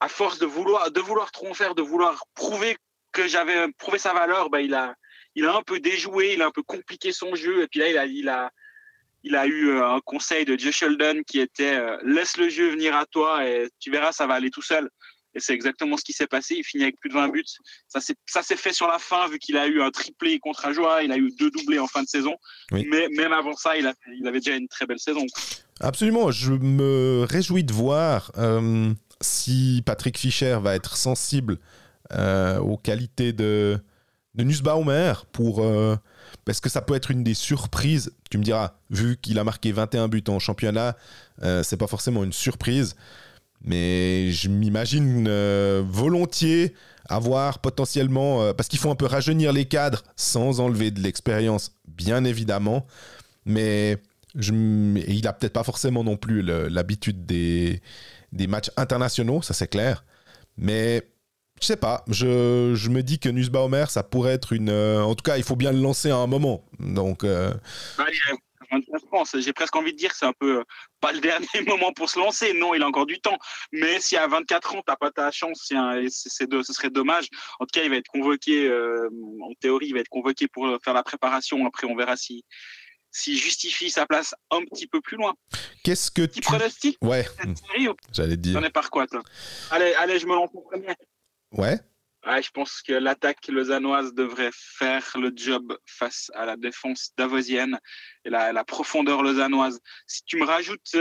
à force de vouloir trop en faire, de vouloir prouver que j'avais prouvé sa valeur, il a un peu déjoué, il a un peu compliqué son jeu. Et puis là, il a eu un conseil de Joe Sheldon qui était laisse le jeu venir à toi et tu verras, ça va aller tout seul. Et c'est exactement ce qui s'est passé. Il finit avec plus de 20 buts. Ça s'est fait sur la fin, vu qu'il a eu un triplé contre Ajoie. Il a eu 2 doublés en fin de saison. Oui. Mais même avant ça, il avait déjà une très belle saison. Absolument. Je me réjouis de voir si Patrick Fischer va être sensible aux qualités de Nussbaumer parce que ça peut être une des surprises. Tu me diras, vu qu'il a marqué 21 buts en championnat, c'est pas forcément une surprise, mais je m'imagine volontiers avoir potentiellement, parce qu'il faut un peu rajeunir les cadres sans enlever de l'expérience, bien évidemment, mais il a peut-être pas forcément non plus l'habitude des matchs internationaux, ça c'est clair, mais je sais pas, je me dis que Nussbaumer, ça pourrait être une... en tout cas, il faut bien le lancer à un moment. Donc, j'ai presque envie de dire que c'est un peu pas le dernier moment pour se lancer. Non, il a encore du temps. Mais si à 24 ans, t'as pas ta chance, ce serait dommage. En tout cas, il va être convoqué, en théorie, il va être convoqué pour faire la préparation. Après, on verra s'il justifie sa place un petit peu plus loin. Qu'est-ce que tu pronostic? Ouais, j'allais te dire. T'en es par quoi, toi? Allez, je me lance en premier. Ouais. Je pense que l'attaque lausannoise devrait faire le job face à la défense davosienne et la profondeur lausannoise. Si tu me rajoutes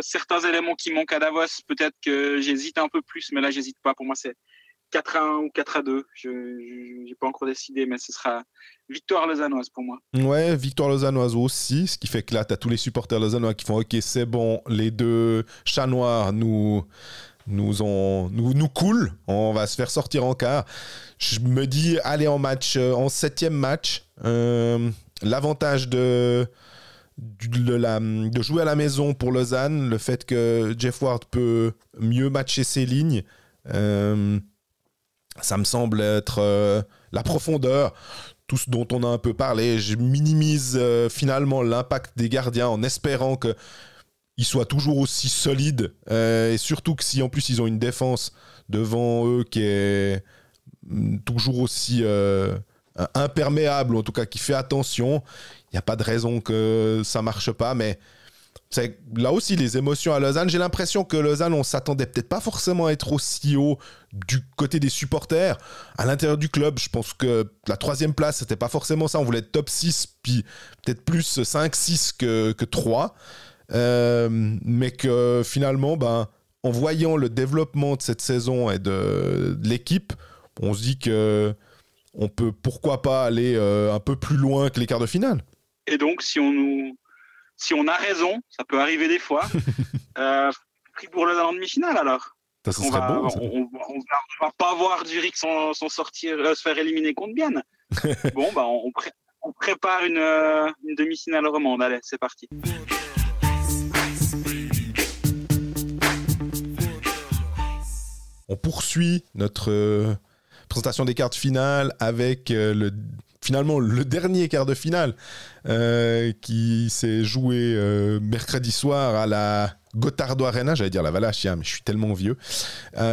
certains éléments qui manquent à Davos, peut-être que j'hésite un peu plus, mais là, j'hésite pas. Pour moi, c'est 4-1 ou 4-2. Je n'ai pas encore décidé, mais ce sera victoire lausannoise pour moi. Ouais, victoire lausannoise aussi, ce qui fait que là, tu as tous les supporters lausannois qui font « Ok, c'est bon, les deux chats noirs nous coulent, on va se faire sortir en quart. » Je me dis, allez en 7e match, l'avantage de jouer à la maison pour Lausanne, le fait que Jeff Ward peut mieux matcher ses lignes, ça me semble être la profondeur, tout ce dont on a un peu parlé. Je minimise finalement l'impact des gardiens en espérant que ils soient toujours aussi solides, et surtout que si en plus ils ont une défense devant eux qui est toujours aussi imperméable, en tout cas qui fait attention, il n'y a pas de raison que ça marche pas, mais c'est là aussi les émotions à Lausanne. J'ai l'impression que Lausanne, on s'attendait peut-être pas forcément à être aussi haut du côté des supporters. À l'intérieur du club, je pense que la 3e place, c'était pas forcément ça. On voulait être top 6, puis peut-être plus 5-6 que 3. Mais que finalement, en voyant le développement de cette saison et de l'équipe, on se dit qu'on peut pourquoi pas aller un peu plus loin que les quarts de finale. Et donc, si on a raison, ça peut arriver des fois, pris pour le en demi-finale alors. Ça serait beau. Ça. On va pas voir Zurich s'en sortir, se faire éliminer contre Bienne. Bon, on prépare une demi-finale romande. Allez, c'est parti. On poursuit notre présentation des quarts de finale avec finalement le dernier quart de finale qui s'est joué mercredi soir à la Gotardo Arena, j'allais dire la Valachia, mais je suis tellement vieux,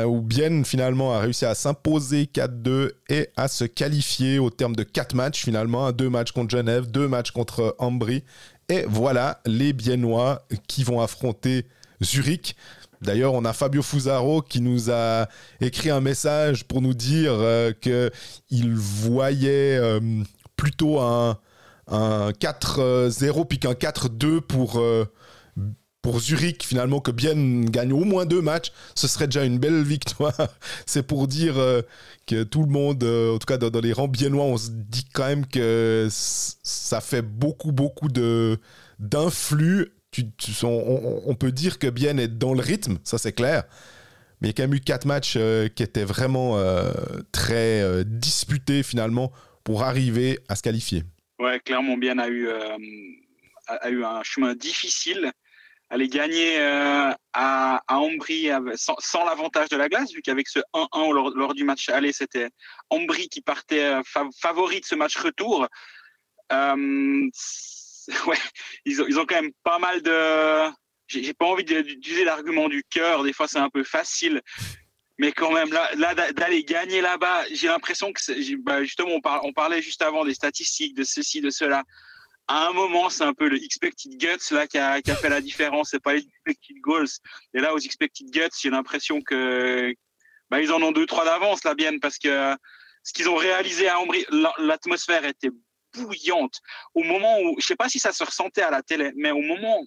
où Bienne finalement a réussi à s'imposer 4-2 et à se qualifier au terme de 4 matchs finalement, 2 matchs contre Genève, 2 matchs contre Ambry, et voilà les Biennois qui vont affronter Zurich. D'ailleurs, on a Fabio Fusaro qui nous a écrit un message pour nous dire qu'il voyait plutôt un 4-0 puis qu'un 4-2 pour pour Zurich, finalement, que Bienne gagne au moins 2 matchs, ce serait déjà une belle victoire. C'est pour dire que tout le monde, en tout cas dans les rangs biennois, on se dit quand même que ça fait beaucoup d'influx. On peut dire que Bienne est dans le rythme, ça c'est clair. Mais il y a quand même eu 4 matchs qui étaient vraiment très disputés finalement pour arriver à se qualifier. Ouais, clairement, Bienne a eu un chemin difficile. Aller gagner à Ambry sans l'avantage de la glace, vu qu'avec ce 1-1 lors du match aller, c'était Ambry qui partait favori de ce match retour. Ouais, ils ont quand même pas mal de... J'ai pas envie d'utiliser l'argument du cœur, des fois c'est un peu facile, mais quand même, là d'aller gagner là-bas, j'ai l'impression que... justement, on parlait juste avant des statistiques, de ceci, de cela. À un moment, c'est un peu le expected guts là qui a fait la différence. C'est pas les expected goals. Et là, aux expected guts, j'ai l'impression que ils en ont 2-3 d'avance, la Bienne, parce que ce qu'ils ont réalisé à Ambry, l'atmosphère était bouillante. Au moment où, je sais pas si ça se ressentait à la télé, mais au moment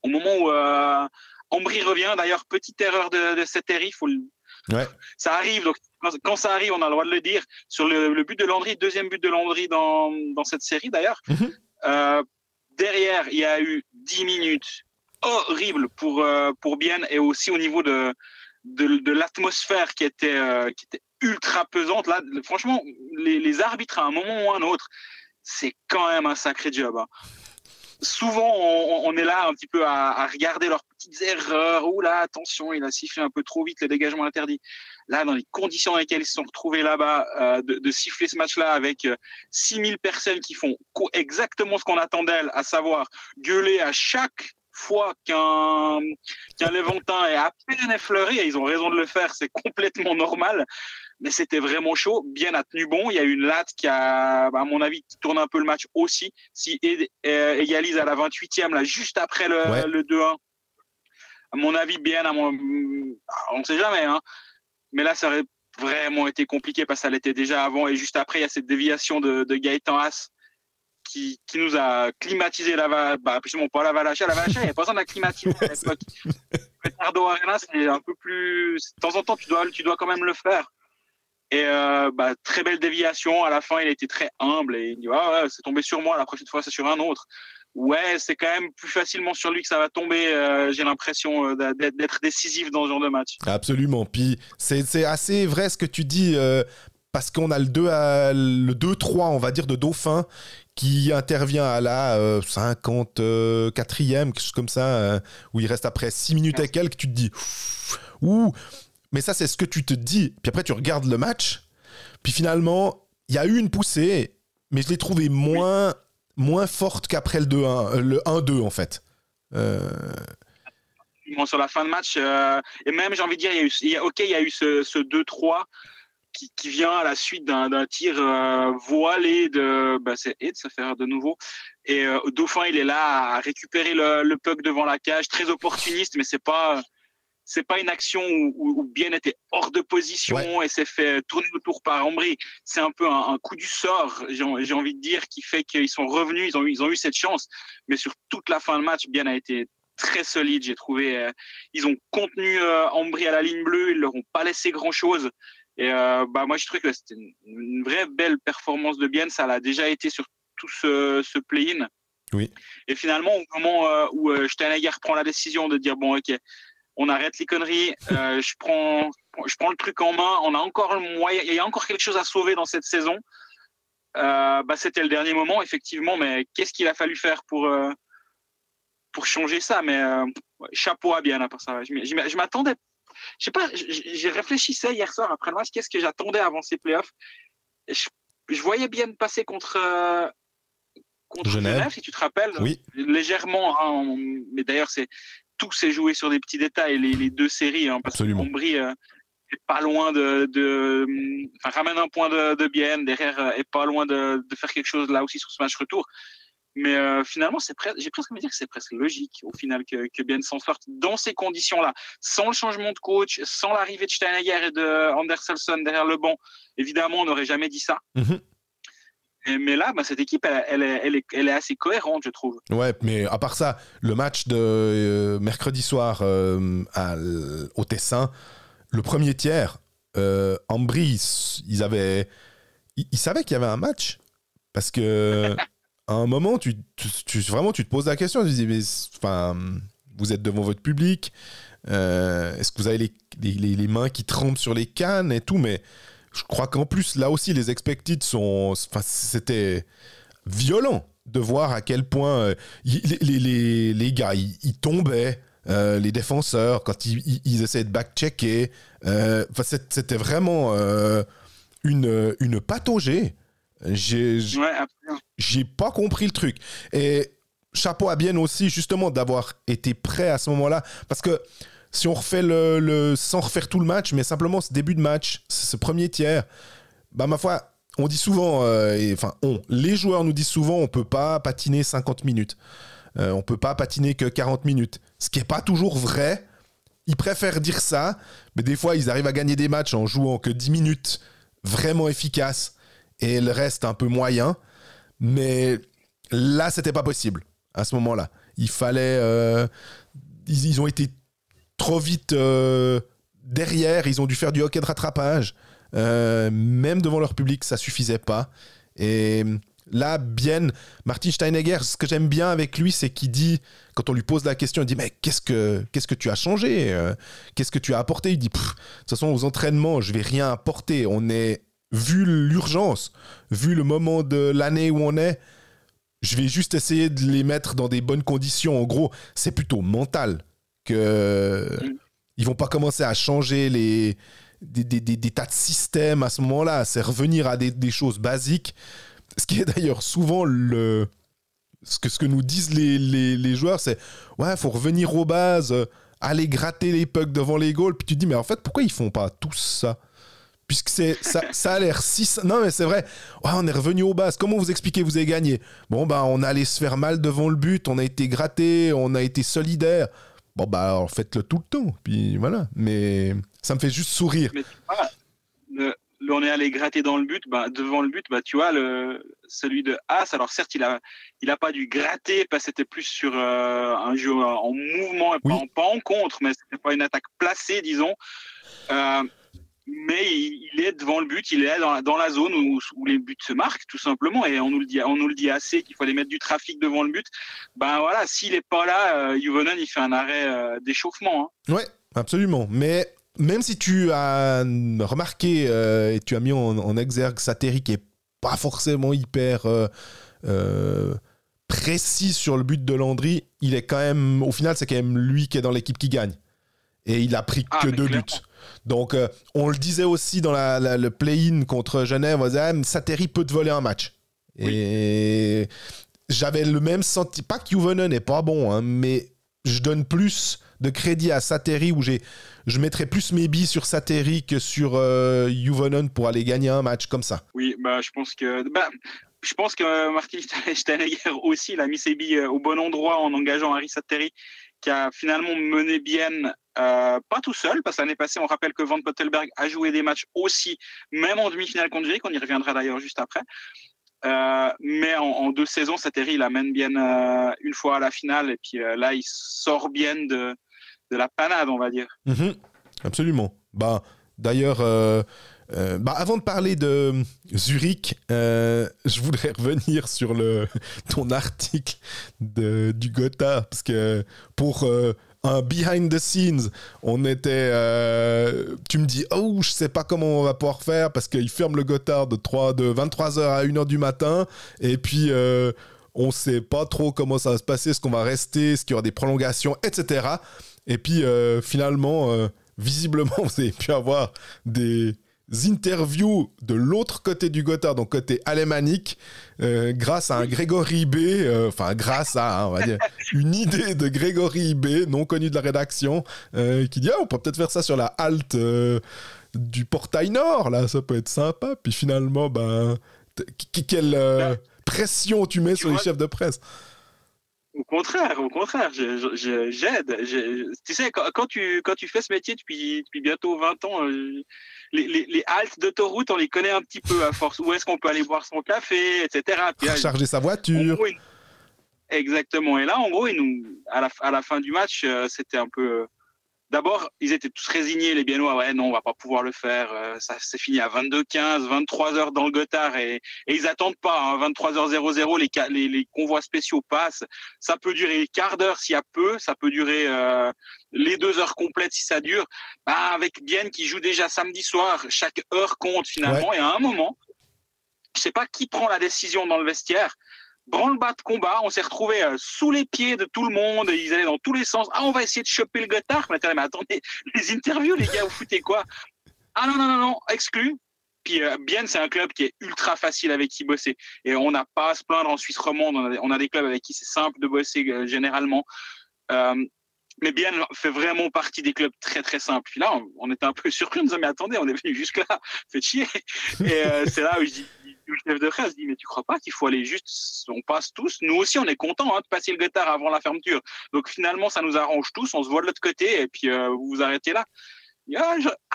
où Ambry revient, d'ailleurs, petite erreur de cette série, Ouais. Ça arrive, donc quand ça arrive, on a le droit de le dire. Sur le but de Landry, deuxième but de Landry dans cette série d'ailleurs. Derrière, il y a eu 10 minutes horribles pour Bienne, et aussi au niveau de l'atmosphère qui était ultra pesante. Là, franchement, les arbitres à un moment ou à un autre, c'est quand même un sacré job. Hein. Souvent, on est là un petit peu à regarder leurs petites erreurs. Ouh là, attention, il a sifflé un peu trop vite, le dégagement interdit. Là, dans les conditions dans lesquelles ils se sont retrouvés là-bas, de siffler ce match-là avec 6000 personnes qui font exactement ce qu'on attend d'elles, à savoir gueuler à chaque fois qu'un Levantin est à peine effleuré, et ils ont raison de le faire, c'est complètement normal. Mais c'était vraiment chaud. Bien a tenu bon. Il y a eu une latte qui a, à mon avis, qui tourne un peu le match aussi. Si égalise à la 28e, là, juste après le 2-1. À mon avis, bien, on ne sait jamais. Hein. Mais là, ça aurait vraiment été compliqué parce que ça l'était déjà avant. Et juste après, il y a cette déviation de Gaëtan Haas qui nous a climatisé justement pas la Valachia. La Valachia, il n'y a pas besoin de la climatiser à l'époque. Le Tardo Arena, c'est un peu plus... De temps en temps, tu dois quand même le faire. Et très belle déviation. À la fin, il a été très humble et il dit c'est tombé sur moi, la prochaine fois, c'est sur un autre. Ouais, c'est quand même plus facilement sur lui que ça va tomber. J'ai l'impression d'être décisif dans ce genre de match. Absolument. Puis c'est assez vrai ce que tu dis, parce qu'on a le 2-3, on va dire, de Dauphin qui intervient à la 54e, quelque chose comme ça, où il reste après 6 minutes et quelques. Tu te dis ouh. Mais ça, c'est ce que tu te dis. Puis après, tu regardes le match. Puis finalement, il y a eu une poussée, mais je l'ai trouvée moins forte qu'après le 2-1, le 1-2 en fait. Sur la fin de match, et même j'ai envie de dire, il y a eu ce 2-3 qui vient à la suite d'un tir voilé c'est Ed, ça fait de nouveau. Et Dauphin, il est là à récupérer le puck devant la cage, très opportuniste, mais c'est pas une action où Bien était hors de position et s'est fait tourner autour par Ambry. C'est un peu un coup du sort, j'ai envie de dire, qui fait qu'ils sont revenus, ils ont eu cette chance. Mais sur toute la fin de match, Bien a été très solide, j'ai trouvé. Ils ont contenu Ambry à la ligne bleue, ils leur ont pas laissé grand-chose. Et moi, je trouve que c'était une vraie belle performance de Bien. Ça l'a déjà été sur tout ce play-in. Oui. Et finalement, au moment où Steinegger prend la décision de dire bon, ok, on arrête les conneries, je prends le truc en main, on a encore le moyen, il y a encore quelque chose à sauver dans cette saison. C'était le dernier moment, effectivement, mais qu'est-ce qu'il a fallu faire pour changer ça? Mais chapeau à Bien à part ça. Je m'attendais, je sais pas, j'ai réfléchissais hier soir après le match, qu'est-ce que j'attendais avant ces playoffs? Je voyais Bien passer contre Genève, si tu te rappelles, oui. Légèrement, hein, mais d'ailleurs tout s'est joué sur des petits détails, les deux séries, hein, parce que Ambry est pas loin ramène un point de Bienne, derrière est pas loin de faire quelque chose là aussi sur ce match retour. Mais finalement, j'ai presque envie de dire que c'est presque logique au final que Bienne s'en sorte dans ces conditions-là, sans le changement de coach, sans l'arrivée de Steinegger et de Andersson derrière le banc. Évidemment, on n'aurait jamais dit ça. Mais là, cette équipe, elle est assez cohérente, je trouve. Ouais, mais à part ça, le match de mercredi soir au Tessin, le premier tiers, Ambry, ils savaient qu'il y avait un match. Parce que à un moment, vraiment, tu te poses la question. Tu te dis, mais, vous êtes devant votre public. Est-ce que vous avez les mains qui tremblent sur les cannes et tout? Mais je crois qu'en plus, là aussi, les expected c'était violent de voir à quel point les gars, ils tombaient. Les défenseurs, quand ils essayaient de back-checker. C'était vraiment une pataugée. J'ai pas compris le truc. Et chapeau à Bienne aussi, justement, d'avoir été prêt à ce moment-là. Parce que si on refait sans refaire tout le match, mais simplement ce début de match, ce premier tiers, ma foi, on dit souvent, les joueurs nous disent souvent, on peut pas patiner 50 minutes. On peut pas patiner que 40 minutes. Ce qui est pas toujours vrai. Ils préfèrent dire ça, mais des fois, ils arrivent à gagner des matchs en jouant que 10 minutes vraiment efficaces et le reste un peu moyen. Mais là, c'était pas possible à ce moment-là. Il fallait... ils ont été trop vite derrière. Ils ont dû faire du hockey de rattrapage. Même devant leur public, ça suffisait pas. Et là, bien, Martin Steinegger, ce que j'aime bien avec lui, c'est qu'il dit, quand on lui pose la question, il dit, mais qu'est-ce que tu as changé? Qu'est-ce que tu as apporté? Il dit, de toute façon, aux entraînements, je vais rien apporter. Vu l'urgence, vu le moment de l'année où on est, je vais juste essayer de les mettre dans des bonnes conditions. En gros, c'est plutôt mental que ils vont pas commencer à changer des tas de systèmes à ce moment-là. C'est revenir à des choses basiques. Ce qui est d'ailleurs souvent ce que nous disent les joueurs, c'est ouais, faut revenir aux bases, aller gratter les pucks devant les goals. Puis tu te dis, mais en fait, pourquoi ils font pas tous ça? Puisque ça a l'air si... Non, mais c'est vrai. Ouais, on est revenu aux bases. Comment vous expliquez vous avez gagné? Bon, on allait se faire mal devant le but, on a été gratté, on a été solidaire. Bon, alors faites-le tout le temps. Puis voilà. Mais ça me fait juste sourire. Mais tu vois, on est allé gratter dans le but, devant le but, tu vois, celui de Haas, alors certes, il a pas dû gratter parce que c'était plus sur un jeu en mouvement, et pas en contre, mais c'était pas une attaque placée, disons. Mais il est devant le but, il est dans la zone où les buts se marquent, tout simplement, et on nous le dit assez qu'il faut aller mettre du trafic devant le but. Voilà, s'il est pas là, Juvonen, il fait un arrêt d'échauffement. Hein. Ouais, absolument. Mais même si tu as remarqué et tu as mis en exergue Sateri qui est pas forcément hyper précis sur le but de Landry, il est quand même, au final, c'est quand même lui qui est dans l'équipe qui gagne. Et il a pris que 2 buts. Donc, on le disait aussi dans le play-in contre Genève, on disait, Sateri peut te voler un match. Oui. Et j'avais le même sentiment, pas que Juvonen n'est pas bon, hein, mais je donne plus de crédit à Sateri, où je mettrais plus mes billes sur Sateri que sur Juvonen pour aller gagner un match comme ça. Oui, je pense que Martin Steinegger aussi, il a mis ses billes au bon endroit en engageant Harry Sateri, qui a finalement mené bien, pas tout seul, parce que l'année passée, on rappelle que Van Pottelberg a joué des matchs aussi, même en demi-finale contre Zurich, on y reviendra d'ailleurs juste après. Mais en 2 saisons, Sateri, il amène bien une fois à la finale, et puis là, il sort bien de la panade, on va dire. Absolument. D'ailleurs, avant de parler de Zurich, je voudrais revenir sur ton article du Gotthard, parce que pour un behind the scenes, on était... tu me dis, je sais pas comment on va pouvoir faire, parce qu'il ferme le Gotthard de 23h à 1h du matin, et puis on sait pas trop comment ça va se passer, est-ce qu'on va rester, est-ce qu'il y aura des prolongations, etc. Et puis finalement, visiblement, vous avez pu avoir des interviews de l'autre côté du Gotthard, donc côté alémanique, grâce à un Grégory B, grâce à, on va dire, une idée de Grégory B, non connu de la rédaction, qui dit, on peut peut-être faire ça sur la halte du portail nord, là, ça peut être sympa. Puis finalement, quelle pression tu mets sur les chefs de presse? Au contraire, j'aide. Tu sais, quand tu fais ce métier depuis bientôt 20 ans, les haltes d'autoroute, on les connaît un petit peu à force. Où est-ce qu'on peut aller boire son café, etc. Puis là, Recharger sa voiture. gros, exactement. Et là, en gros, à la fin du match, c'était un peu. D'abord, ils étaient tous résignés, les Biennois. Ouais, non, on va pas pouvoir le faire. Ça c'est fini à 22h15, 23h dans le Gothard et ils attendent pas. Hein, 23h00, les convois spéciaux passent. Ça peut durer un quart d'heure s'il y a peu. Ça peut durer les 2 heures complètes si ça dure. Bah, avec Bienne qui joue déjà samedi soir, chaque heure compte finalement. Ouais. Et à un moment, je sais pas qui prend la décision dans le vestiaire. Branle-bas de combat, on s'est retrouvé sous les pieds de tout le monde, ils allaient dans tous les sens. Ah, on va essayer de choper le Gothard. Mais attendez, les interviews, les gars, vous foutez quoi? Ah non, exclu. Puis Bienne, c'est un club qui est ultra facile avec qui bosser. Et on n'a pas à se plaindre en Suisse romande, on a des clubs avec qui c'est simple de bosser généralement. Mais Bienne fait vraiment partie des clubs très très simples. Puis là, on était un peu surpris, on nous a dit mais attendez, on est venu jusque-là, faites chier. Et c'est là où je dis, le chef de presse dit mais tu crois pas qu'il faut aller juste, on passe tous, nous aussi on est contents de passer le Gothard avant la fermeture. Donc finalement ça nous arrange tous, on se voit de l'autre côté et puis vous vous arrêtez là. Et,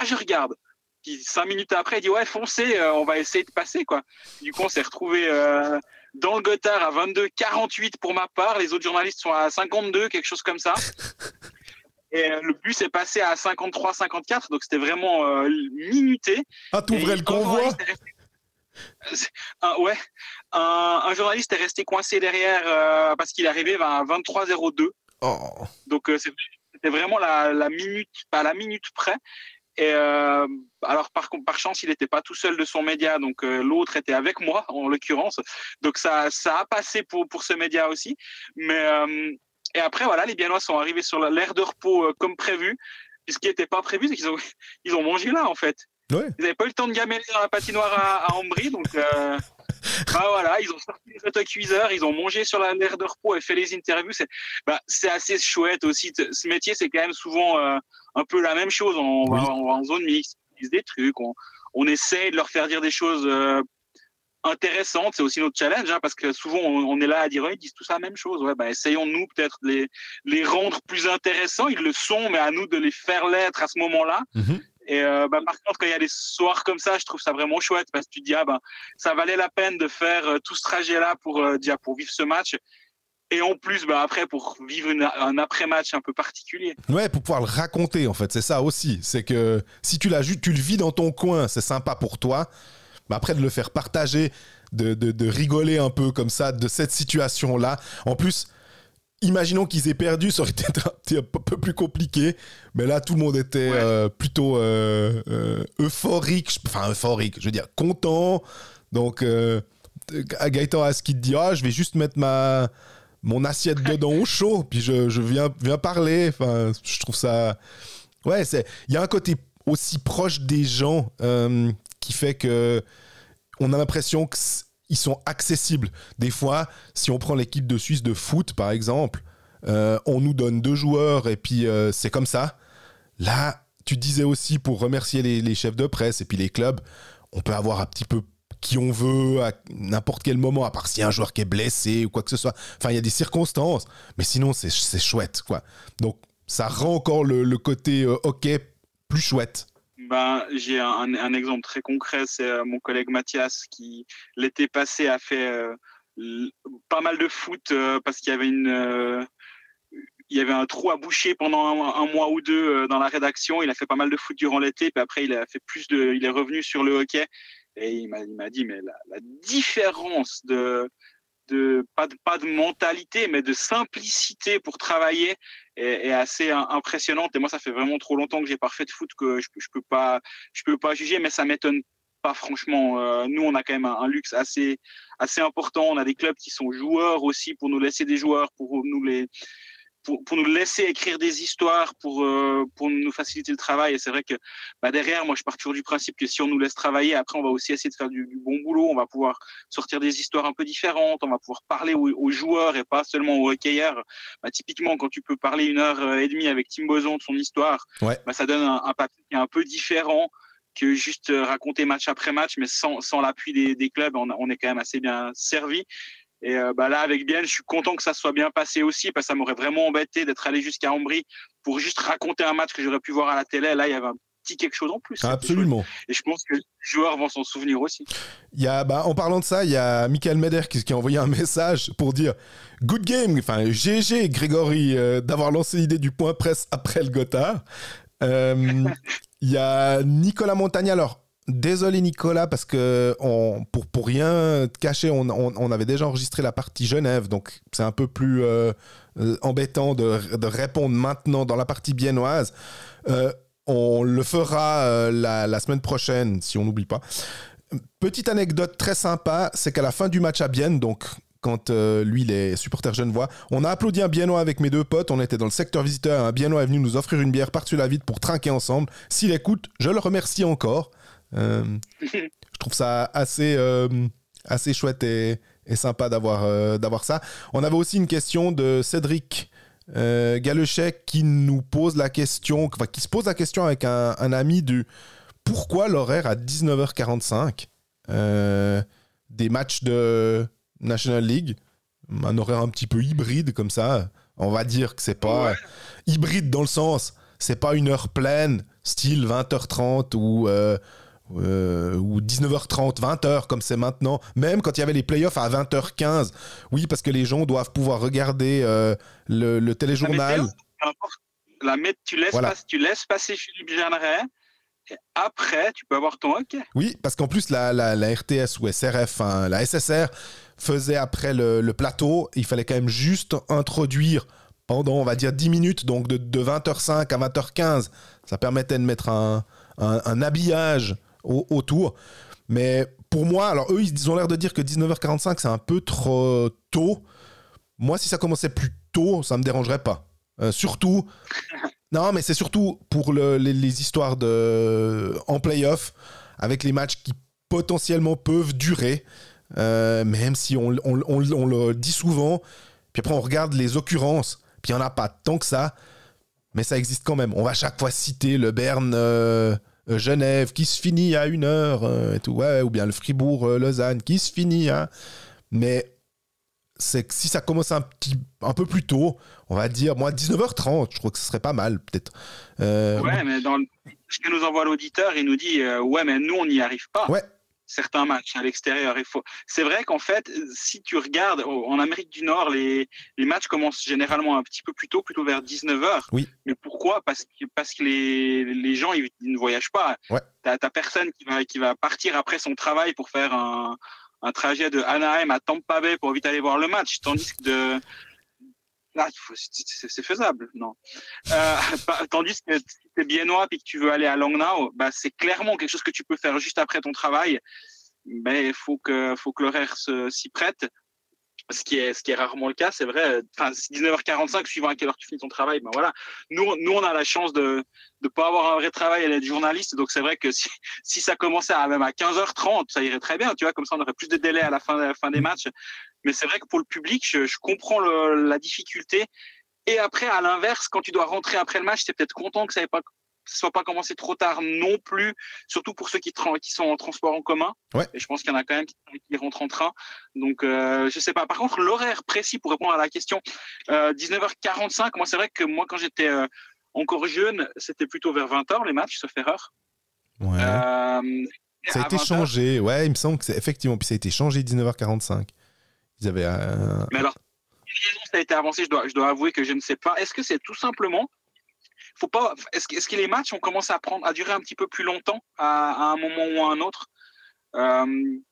je regarde. Puis 5 minutes après il dit ouais foncez, on va essayer de passer quoi. Du coup on s'est retrouvé dans le Gothard à 22,48 pour ma part, les autres journalistes sont à 52, quelque chose comme ça. Et le bus est passé à 53-54, donc c'était vraiment minuté. Ah, t'ouvrais le convoi? Un journaliste est resté coincé derrière parce qu'il est arrivé à 23h02. Oh. Donc c'était vraiment la minute, pas la minute près. Et alors par chance, il n'était pas tout seul de son média, donc l'autre était avec moi en l'occurrence. Donc ça a passé pour ce média aussi. Mais et après voilà, les Biennois sont arrivés sur l'aire de repos comme prévu. Puis ce qui n'était pas prévu, c'est qu'ils ont mangé là en fait. Ouais. Ils n'avaient pas eu le temps de gameler dans la patinoire à Ambry, donc voilà, ils ont sorti les autocuiseurs, ils ont mangé sur l'aire de repos et fait les interviews. C'est assez chouette aussi. Ce métier, c'est quand même souvent un peu la même chose. On va en zone mixte, on utilise des trucs, on essaie de leur faire dire des choses intéressantes. C'est aussi notre challenge, parce que souvent on est là à dire ils disent tous la même chose. Ouais, essayons-nous peut-être de les rendre plus intéressants. Ils le sont, mais à nous de les faire l'être à ce moment-là. Mm-hmm. Et par contre, quand il y a des soirs comme ça, je trouve ça vraiment chouette parce que tu te dis ça valait la peine de faire tout ce trajet-là pour vivre ce match. Et en plus, après, pour vivre un après-match un peu particulier. Ouais, pour pouvoir le raconter, en fait. C'est ça aussi. C'est que si tu le vis dans ton coin, c'est sympa pour toi. Mais après, de le faire partager, de rigoler un peu comme ça de cette situation-là. En plus, imaginons qu'ils aient perdu, ça aurait été un peu plus compliqué. Mais là, tout le monde était plutôt euphorique. Enfin, euphorique, je veux dire, content. Donc, Gaëtan Aski te dit « je vais juste mettre mon assiette dedans au chaud, puis je viens parler. » Enfin, je trouve ça... Ouais, il y a un côté aussi proche des gens qui fait que on a l'impression qu'ils sont accessibles. Des fois, si on prend l'équipe de Suisse de foot, par exemple, on nous donne 2 joueurs et puis c'est comme ça. Là, tu disais aussi, pour remercier les chefs de presse et puis les clubs, on peut avoir un petit peu qui on veut à n'importe quel moment, à part s'il y a un joueur qui est blessé ou quoi que ce soit. Enfin, il y a des circonstances, mais sinon, c'est chouette, quoi. Donc, ça rend encore le côté hockey plus chouette. J'ai un exemple très concret, c'est mon collègue Mathias qui, l'été passé, a fait pas mal de foot parce qu'il y avait il y avait un trou à boucher pendant un mois ou 2 dans la rédaction. Il a fait pas mal de foot durant l'été, puis après il a fait il est revenu sur le hockey. Et il m'a dit, mais la différence pas de mentalité, mais de simplicité pour travailler est assez impressionnante. Et moi, ça fait vraiment trop longtemps que j'ai pas refait de foot que je peux pas juger, mais ça m'étonne pas franchement. Nous, on a quand même un luxe assez important. On a des clubs qui sont joueurs aussi pour nous laisser des joueurs, pour nous laisser écrire des histoires, pour nous faciliter le travail. Et c'est vrai que derrière, moi, je pars toujours du principe que si on nous laisse travailler, après, on va aussi essayer de faire du bon boulot. On va pouvoir sortir des histoires un peu différentes. On va pouvoir parler aux joueurs et pas seulement aux hockeyeurs. Typiquement, quand tu peux parler 1h30 avec Tim Boson de son histoire, ça donne un papier qui est un peu différent que juste raconter match après match, mais sans l'appui des clubs. On est quand même assez bien servi. Et là, avec Bienne, je suis content que ça soit bien passé aussi, parce que ça m'aurait vraiment embêté d'être allé jusqu'à Ambry pour juste raconter un match que j'aurais pu voir à la télé. Là, il y avait un petit quelque chose en plus. Absolument. Et je pense que les joueurs vont s'en souvenir aussi. En parlant de ça, il y a Michael Meder qui a envoyé un message pour dire « Good game », enfin GG Grégory d'avoir lancé l'idée du point presse après le Gothard. Il y a Nicolas Montagne. Alors, désolé Nicolas, parce que pour rien te cacher, on avait déjà enregistré la partie Genève, donc c'est un peu plus embêtant de répondre maintenant dans la partie biennoise. On le fera la semaine prochaine, si on n'oublie pas. Petite anecdote très sympa, c'est qu'à la fin du match à Bienne, donc quand lui, les supporters genevois, on a applaudi un Biennois avec mes deux potes, on était dans le secteur visiteur, un Biennois est venu nous offrir une bière par-dessus la vitre pour trinquer ensemble. S'il écoute, je le remercie encore. Je trouve ça assez chouette et sympa d'avoir ça. On avait aussi une question de Cédric Galechet qui nous pose la question, enfin qui se pose la question avec un ami du pourquoi l'horaire à 19h45 des matchs de National League, un horaire un petit peu hybride comme ça. On va dire que c'est pas hybride dans le sens, c'est pas une heure pleine, style 20h30 ou 19h30, 20h comme c'est maintenant, même quand il y avait les playoffs à 20h15. Oui, parce que les gens doivent pouvoir regarder le téléjournal. Tu laisses passer Philippe Jeanneret, et après tu peux avoir ton hockey. Oui, parce qu'en plus la RTS ou SRF, hein, la SSR faisait après le plateau, il fallait quand même juste introduire pendant, on va dire, 10 minutes, donc de 20h05 à 20h15. Ça permettait de mettre un habillage autour. Mais pour moi, alors eux, ils ont l'air de dire que 19h45, c'est un peu trop tôt. Moi, si ça commençait plus tôt, ça me dérangerait pas. Surtout... Non, mais c'est surtout pour les histoires en play-off, avec les matchs qui potentiellement peuvent durer, même si on le dit souvent. Puis après, on regarde les occurrences, puis il n'y en a pas tant que ça, mais ça existe quand même. On va chaque fois citer le Berne Genève qui se finit à 1h, et tout, ouais, ou bien le Fribourg Lausanne qui se finit à... Mais c'est que si ça commence un peu plus tôt, on va dire, moi, 19h30, je trouve que ce serait pas mal, peut-être. Mais dans ce que nous envoie l'auditeur, il nous dit ouais, mais nous, on n'y arrive pas. Ouais. Certains matchs à l'extérieur. C'est vrai qu'en fait, si tu regardes en Amérique du Nord, les matchs commencent généralement un petit peu plus tôt, plutôt vers 19h. Oui. Mais pourquoi ? Parce que les gens, ils ne voyagent pas. Ouais. T'as personne qui va partir après son travail pour faire un trajet de Anaheim à Tampa Bay pour vite aller voir le match, tandis que c'est faisable, non. Tandis que si tu es biennois et que tu veux aller à Langnau, c'est clairement quelque chose que tu peux faire juste après ton travail. Mais il faut que l'horaire s'y prête. Ce qui est rarement le cas, c'est vrai. Enfin, 19h45, suivant à quelle heure tu finis ton travail, voilà. Nous, on a la chance de pas avoir un vrai travail et d'être journaliste. Donc, c'est vrai que si ça commençait même à 15h30, ça irait très bien, tu vois. Comme ça, on aurait plus de délai à la fin des matchs. Mais c'est vrai que pour le public, je comprends la difficulté. Et après, à l'inverse, quand tu dois rentrer après le match, tu es peut-être content que ça soit pas commencé trop tard non plus, surtout pour ceux qui sont en transport en commun. Ouais. Et je pense qu'il y en a quand même qui rentrent en train. Donc, je sais pas. Par contre, l'horaire précis pour répondre à la question, 19h45, moi, c'est vrai que moi, quand j'étais encore jeune, c'était plutôt vers 20h les matchs, sauf erreur. Ouais. Ça a été changé. Ouais, il me semble que c'est effectivement. Puis ça a été changé 19h45. Ils avaient. Mais alors, ça a été avancé, je dois avouer que je ne sais pas. Est-ce que c'est tout simplement est-ce que les matchs ont commencé à durer un petit peu plus longtemps à un moment ou à un autre?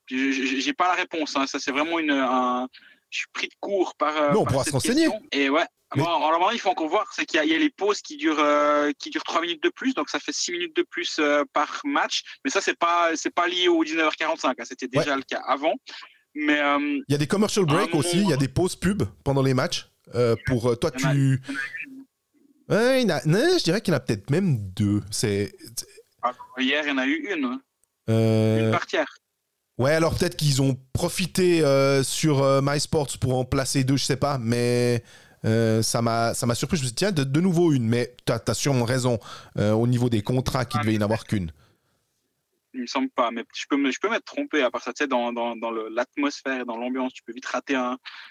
J'ai pas la réponse. Hein. Ça, c'est vraiment je suis pris de court par. Non, on par pourra cette se renseigner. question. Et ouais. Mais... Bon, alors maintenant, il faut encore voir. C'est qu'il y a les pauses qui durent 3 minutes de plus, donc ça fait 6 minutes de plus par match. Mais ça, c'est pas lié au 19h45. Hein. C'était déjà le cas avant. Mais il y a des commercial breaks aussi. Il y a des pauses pub pendant les matchs. Pour toi, tu. Ouais, je dirais qu'il y en a peut-être même 2. Hier, il y en a eu une. Une partière. Ouais, alors peut-être qu'ils ont profité sur MySports pour en placer 2, je sais pas, mais ça m'a surpris. Je me suis dit, tiens, de nouveau une, mais t'as sûrement raison au niveau des contrats qu'il devait y en avoir qu'une. Il me semble pas, mais je peux m'être trompé. À part ça, tu sais, dans l'atmosphère et dans l'ambiance, tu peux vite rater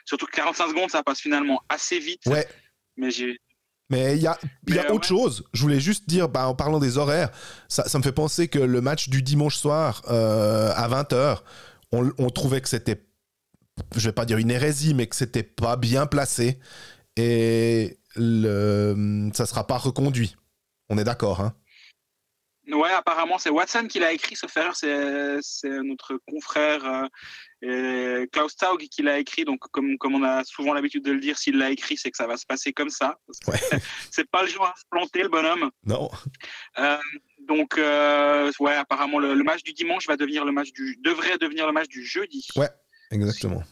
surtout que 45 secondes, ça passe finalement assez vite. Ouais. Mais Mais il y a autre chose. Je voulais juste dire, en parlant des horaires, ça me fait penser que le match du dimanche soir à 20h, on trouvait que c'était, je vais pas dire une hérésie, mais que c'était pas bien placé. Et ça sera pas reconduit. On est d'accord, hein? Ouais, apparemment, c'est Watson qui l'a écrit, sauf erreur, c'est notre confrère Klaus Taug qui l'a écrit. Donc, comme on a souvent l'habitude de le dire, s'il l'a écrit, c'est que ça va se passer comme ça. Ouais. C'est pas le genre à se planter, le bonhomme. Non. Donc, ouais, apparemment, le match du dimanche devrait devenir le match du jeudi. Ouais, exactement.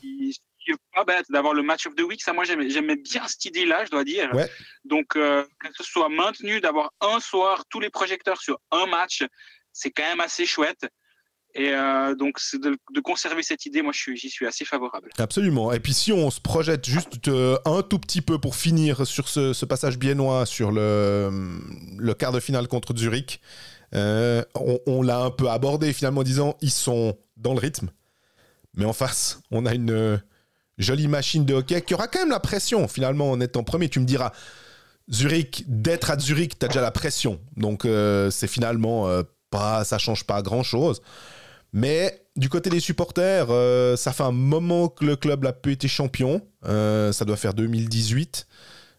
C'est pas bête d'avoir le match of the week. Ça, moi, j'aimais bien cette idée-là, je dois dire. Ouais. Donc, que ce soit maintenu, d'avoir un soir tous les projecteurs sur un match, c'est quand même assez chouette. Et donc, c'est de conserver cette idée, moi, j'y suis assez favorable. Absolument. Et puis, si on se projette juste un tout petit peu pour finir sur ce passage biennois sur le quart de finale contre Zurich, on l'a un peu abordé finalement en disant ils sont dans le rythme. Mais en face, on a une jolie machine de hockey qui aura quand même la pression finalement en étant premier. Tu me diras, Zurich, d'être à Zurich, t'as déjà la pression. Donc, c'est finalement ça change pas grand-chose. Mais du côté des supporters, ça fait un moment que le club n'a plus été champion. Ça doit faire 2018.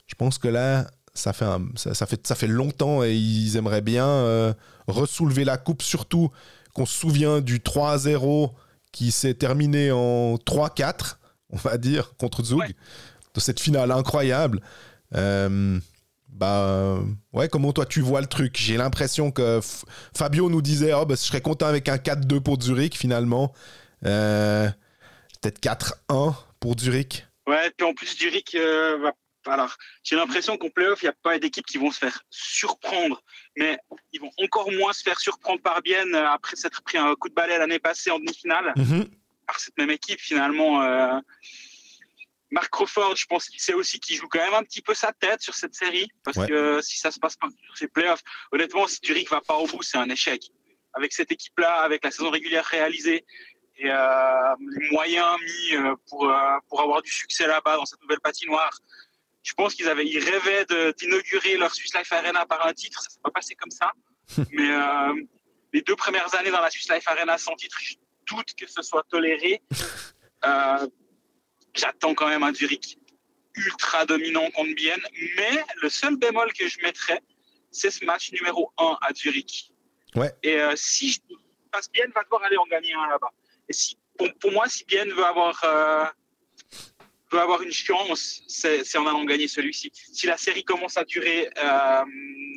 Je pense que là, ça fait longtemps et ils aimeraient bien ressoulever la coupe. Surtout qu'on se souvient du 3-0 qui s'est terminé en 3-4, on va dire, contre Zug. Ouais. De cette finale incroyable. Ouais, comment toi tu vois le truc? J'ai l'impression que Fabio nous disait je serais content avec un 4-2 pour Zurich finalement. Peut-être 4-1 pour Zurich. Ouais, puis en plus Zurich alors, j'ai l'impression qu'en play-off, il n'y a pas d'équipes qui vont se faire surprendre, mais ils vont encore moins se faire surprendre par Bienne après s'être pris un coup de balai l'année passée en demi-finale par cette même équipe finalement. Mark Crawford, je pense qu'il sait aussi qu'il joue quand même un petit peu sa tête sur cette série, parce que si ça se passe pas sur ces playoffs, honnêtement, si Zurich va pas au bout, c'est un échec. Avec cette équipe-là, avec la saison régulière réalisée et les moyens mis pour avoir du succès là-bas dans cette nouvelle patinoire, je pense qu'ils rêvaient d'inaugurer leur Swiss Life Arena par un titre. Ça s'est pas passé comme ça, mais les 2 premières années dans la Swiss Life Arena sans titre, je doute que ce soit toléré. J'attends quand même un Zurich ultra dominant contre Bienne, mais le seul bémol que je mettrais, c'est ce match numéro 1 à Zurich. Ouais. Et parce que Bienne va devoir aller en gagner un là-bas. Et pour moi, si Bienne veut avoir une chance, c'est en allant gagner celui-ci. Si la série commence à durer,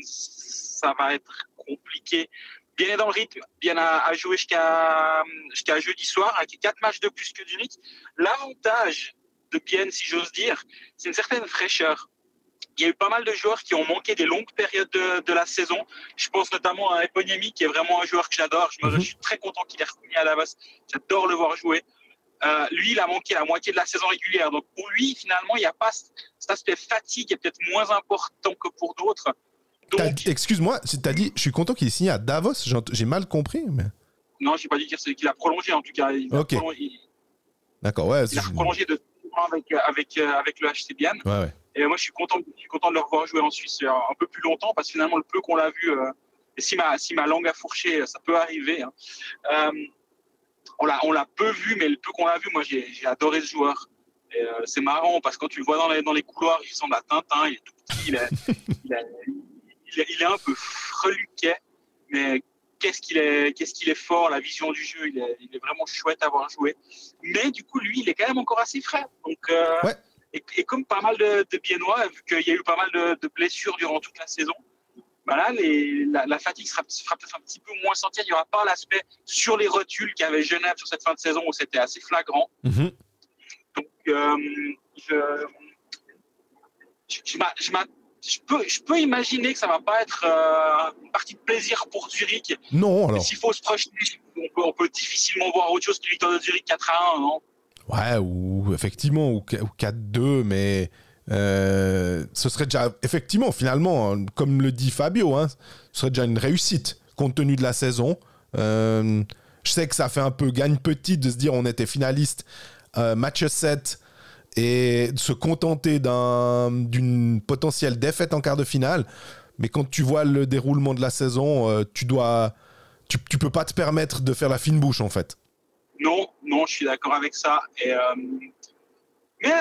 ça va être compliqué. Bienne est dans le rythme, Bienne a joué jusqu'à jeudi soir, avec 4 matchs de plus que Zurich. L'avantage de Bienne, si j'ose dire, c'est une certaine fraîcheur. Il y a eu pas mal de joueurs qui ont manqué des longues périodes de la saison. Je pense notamment à Eponyemi, qui est vraiment un joueur que j'adore. Je suis très content qu'il ait reconnu à Davos. J'adore le voir jouer. Lui, il a manqué la moitié de la saison régulière. Donc pour lui, finalement, il n'y a pas cet aspect fatigue qui est peut-être moins important que pour d'autres. Excuse-moi, tu as dit, je suis content qu'il ait signé à Davos, j'ai mal compris. Mais... Non, je n'ai pas dit qu'il a prolongé en tout cas. D'accord, ouais. Il a prolongé de 2 ans avec le HC Bienne. Ouais. Et moi, je suis content de le revoir jouer en Suisse un peu plus longtemps parce que finalement, le peu qu'on l'a vu, et si ma langue a fourché, ça peut arriver. Hein. On l'a peu vu, mais le peu qu'on l'a vu, moi, j'ai adoré ce joueur. Et, c'est marrant parce que quand tu le vois dans les couloirs, il ressemble à Tintin, il est tout petit, il est un peu freluquet, mais qu'est-ce qu'il est fort, la vision du jeu, il est vraiment chouette à voir jouer. Mais du coup, lui, il est quand même encore assez frais. Donc, ouais. et comme pas mal de Biennois, vu qu'il y a eu pas mal de blessures durant toute la saison, là, la fatigue sera peut-être un petit peu moins sentie. Il n'y aura pas l'aspect sur les rotules qu'avait Genève sur cette fin de saison où c'était assez flagrant. Donc, je peux imaginer que ça va pas être une partie de plaisir pour Zurich. Non, alors. S'il faut se projeter, on peut difficilement voir autre chose que victoire de Zurich 4-1, non? Ouais, ou effectivement, ou 4-2, mais ce serait déjà, effectivement, finalement, comme le dit Fabio, hein, ce serait déjà une réussite, compte tenu de la saison. Je sais que ça fait un peu gagne petite de se dire on était finaliste, match 7, et se contenter d'une potentielle défaite en quart de finale. Mais quand tu vois le déroulement de la saison, tu peux pas te permettre de faire la fine bouche, en fait. Non, je suis d'accord avec ça. Mais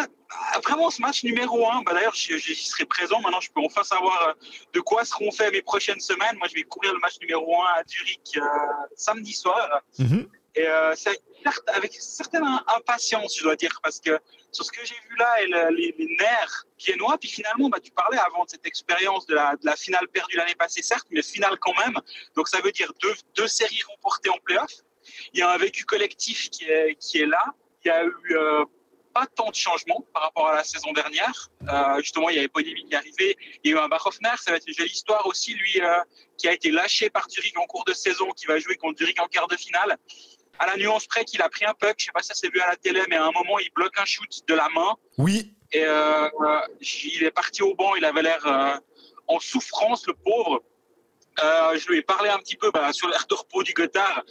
vraiment, ce match numéro 1, d'ailleurs, j'y serai présent. Maintenant, je peux enfin savoir de quoi seront faites mes prochaines semaines. Moi, je vais courir le match numéro 1 à Zurich samedi soir. Mm-hmm. Et c'est avec certaine impatience, je dois dire, parce que sur ce que j'ai vu là, et les nerfs viennois, puis finalement, tu parlais avant de cette expérience de la finale perdue l'année passée, certes, mais finale quand même. Donc, ça veut dire deux séries remportées en play-off. Il y a un vécu collectif qui est là. Il y a eu pas tant de changements par rapport à la saison dernière. Justement, il y avait Bonimi qui est arrivé. Il y a eu un Barhoffner, ça va être une jolie histoire aussi, lui, qui a été lâché par Zurich en cours de saison, qui va jouer contre Zurich en quart de finale. À la nuance près qu'il a pris un puck, je ne sais pas si ça s'est vu à la télé, mais à un moment, il bloque un shoot de la main. Oui. Et il est parti au banc, il avait l'air en souffrance, le pauvre. Je lui ai parlé un petit peu sur l'air de repos du Gothard.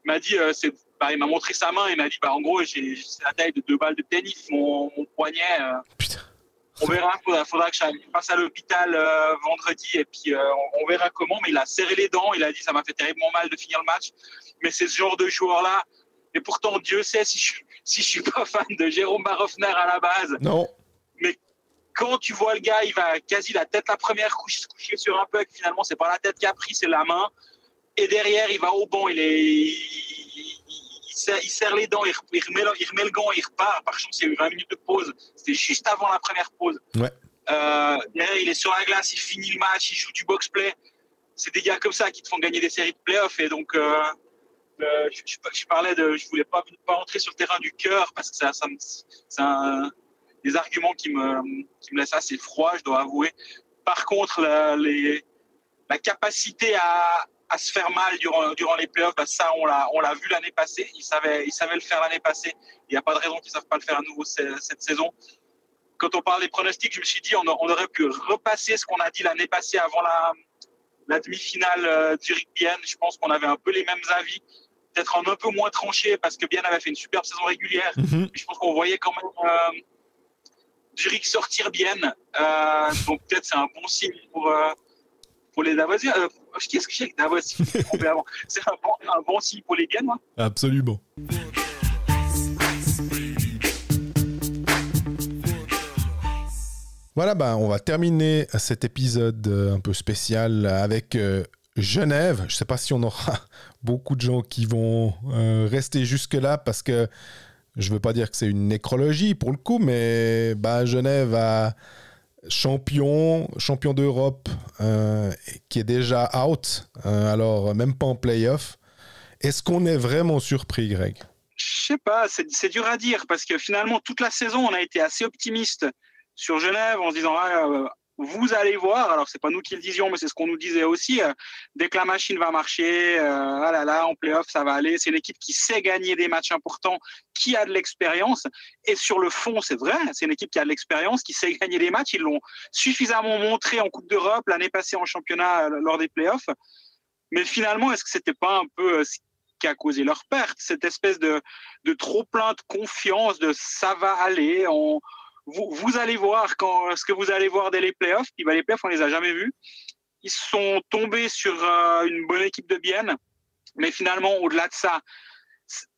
Il m'a dit, il m'a montré sa main, il m'a dit, en gros, c'est la taille de 2 balles de tennis, mon poignet. Putain. On verra, faudra que je passe à l'hôpital vendredi et puis on verra comment. Mais il a serré les dents, il a dit, ça m'a fait terriblement mal de finir le match. Mais c'est ce genre de joueur-là. Et pourtant, Dieu sait si je suis pas fan de Jérôme Barhoffner à la base. Non. Mais quand tu vois le gars, il va quasi la tête la première se coucher sur un puck. Finalement, c'est pas la tête qui a pris, c'est la main. Et derrière, il va au banc, il serre les dents, il remet le gant et il repart. Par chance, il y a eu 20 minutes de pause. C'était juste avant la première pause. Ouais. Derrière, il est sur la glace, il finit le match, il joue du box-play. C'est des gars comme ça qui te font gagner des séries de play-off. Et donc, je parlais je voulais pas entrer sur le terrain du cœur parce que c'est des arguments qui me laissent assez froid, je dois avouer. Par contre, la capacité à se faire mal durant les playoffs, ça on l'a vu l'année passée. Ils savaient le faire l'année passée. Il n'y a pas de raison qu'ils ne savent pas le faire à nouveau cette saison. Quand on parle des pronostics, je me suis dit on aurait pu repasser ce qu'on a dit l'année passée avant la demi-finale Zurich-Bienne. Je pense qu'on avait un peu les mêmes avis, peut-être un peu moins tranché parce que Bienne avait fait une superbe saison régulière. Mm-hmm. Je pense qu'on voyait quand même Zurich sortir Bienne. Donc peut-être c'est un bon signe pour les Davosiens. Qu'est-ce que j'ai avec Davos? C'est un bon signe pour les Biennes, moi. Absolument. Voilà, on va terminer cet épisode un peu spécial avec Genève. Je ne sais pas si on aura beaucoup de gens qui vont rester jusque-là parce que je ne veux pas dire que c'est une nécrologie pour le coup, mais Genève a champion d'Europe qui est déjà out, alors même pas en play-off. Est-ce qu'on est vraiment surpris, Greg? Je sais pas, c'est dur à dire parce que finalement toute la saison on a été assez optimiste sur Genève en se disant vous allez voir, alors c'est pas nous qui le disions mais c'est ce qu'on nous disait aussi, dès que la machine va marcher, en play-off ça va aller, c'est une équipe qui sait gagner des matchs importants, qui a de l'expérience et sur le fond c'est vrai, c'est une équipe qui a de l'expérience, qui sait gagner des matchs, ils l'ont suffisamment montré en Coupe d'Europe, l'année passée en championnat lors des play-offs, mais finalement est-ce que c'était pas un peu ce qui a causé leur perte, cette espèce de trop plein de confiance, de ça va aller, vous allez voir ce que vous allez voir dès les playoffs. Puis les playoffs, on les a jamais vus. Ils sont tombés sur une bonne équipe de Bienne, mais finalement, au-delà de ça,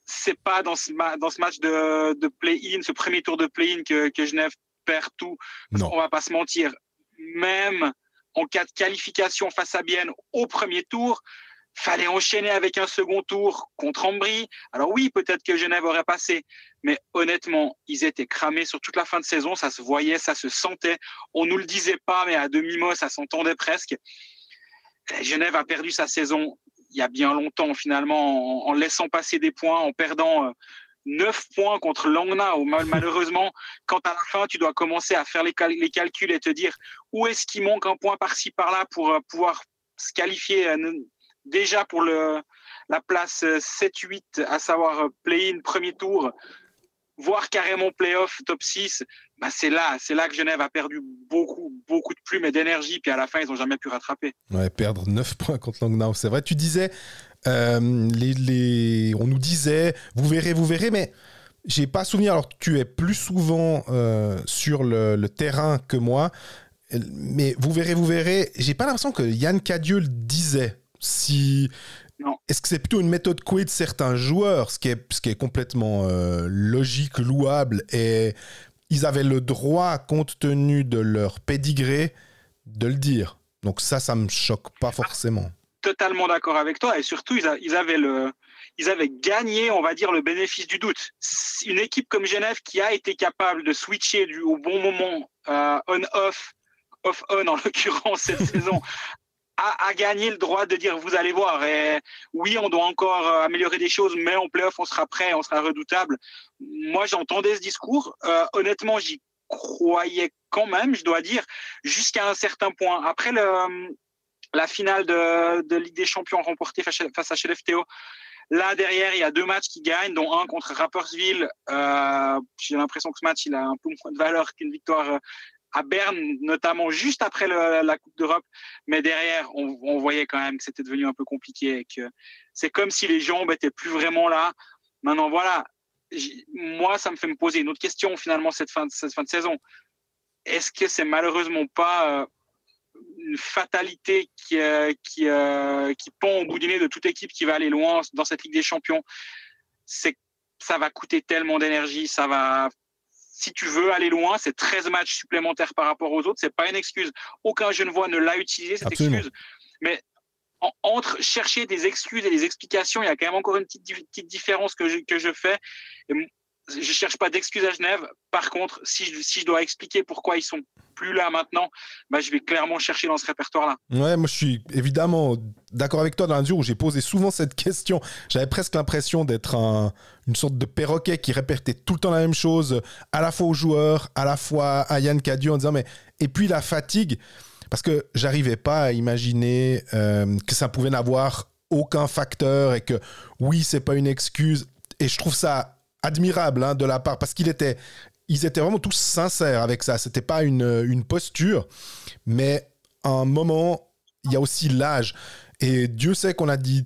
c'est pas dans ce match de play-in, ce premier tour de play-in que Genève perd tout. Parce qu'on va pas se mentir, même en cas de qualification face à Bienne au premier tour, fallait enchaîner avec un second tour contre Ambry. Alors oui, peut-être que Genève aurait passé, mais honnêtement, ils étaient cramés sur toute la fin de saison. Ça se voyait, ça se sentait. On nous le disait pas, mais à demi-mot, ça s'entendait presque. Genève a perdu sa saison il y a bien longtemps, finalement, en laissant passer des points, en perdant 9 points contre Langnau. Malheureusement, quand à la fin, tu dois commencer à faire les calculs et te dire où est-ce qu'il manque un point par-ci, par-là pour pouvoir se qualifier déjà pour la place 7-8, à savoir play-in, premier tour, voire carrément play-off, top 6, c'est là que Genève a perdu beaucoup de plumes et d'énergie, puis à la fin, ils n'ont jamais pu rattraper. Ouais, perdre 9 points contre Langnau, c'est vrai. Tu disais, on nous disait, vous verrez, mais j'ai pas souvenir, alors tu es plus souvent sur le terrain que moi, mais vous verrez, j'ai pas l'impression que Yann Cadieux le disait. Non. Est-ce que c'est plutôt une méthode couée de certains joueurs, ce qui est complètement logique, louable, et ils avaient le droit, compte tenu de leur pédigré, de le dire. Donc ça me choque pas forcément. Totalement d'accord avec toi, et surtout ils avaient gagné, on va dire, le bénéfice du doute. Une équipe comme Genève qui a été capable de switcher au bon moment, on-off, off-on en l'occurrence cette saison, a gagné le droit de dire vous allez voir. Et oui, on doit encore améliorer des choses, mais en play-off on sera prêt, on sera redoutable. Moi j'entendais ce discours, honnêtement j'y croyais quand même, je dois dire, jusqu'à un certain point. Après la finale de Ligue des Champions remportée face à Skellefteå, là derrière il y a 2 matchs qui gagnent, dont un contre Rapperswil. J'ai l'impression que ce match il a un peu moins de valeur qu'une victoire à Berne, notamment juste après la Coupe d'Europe. Mais derrière on voyait quand même que c'était devenu un peu compliqué et que c'est comme si les jambes étaient plus vraiment là. Maintenant voilà, moi ça me fait me poser une autre question finalement cette fin de saison. Est-ce que c'est malheureusement pas une fatalité qui pend au bout du nez de toute équipe qui va aller loin dans cette Ligue des Champions? Ça va coûter tellement d'énergie, si tu veux aller loin, c'est 13 matchs supplémentaires par rapport aux autres, c'est pas une excuse. Aucun Genevois ne l'a utilisé, cette Absolument. excuse. Mais entre chercher des excuses et des explications, il y a quand même encore une petite différence que je fais. Et je cherche pas d'excuses à Genève. Par contre, si je dois expliquer pourquoi ils sont plus là maintenant, je vais clairement chercher dans ce répertoire-là. Ouais, moi je suis évidemment d'accord avec toi dans la mesure où j'ai posé souvent cette question. J'avais presque l'impression d'être une sorte de perroquet qui répétait tout le temps la même chose, à la fois aux joueurs, à la fois à Yann Cadieux, en disant mais... Et puis la fatigue, parce que j'arrivais pas à imaginer que ça pouvait n'avoir aucun facteur et que oui, c'est pas une excuse. Et je trouve ça admirable de la part, parce ils étaient vraiment tous sincères avec ça. C'était pas une posture, mais à un moment, il y a aussi l'âge. Et Dieu sait qu'on a dit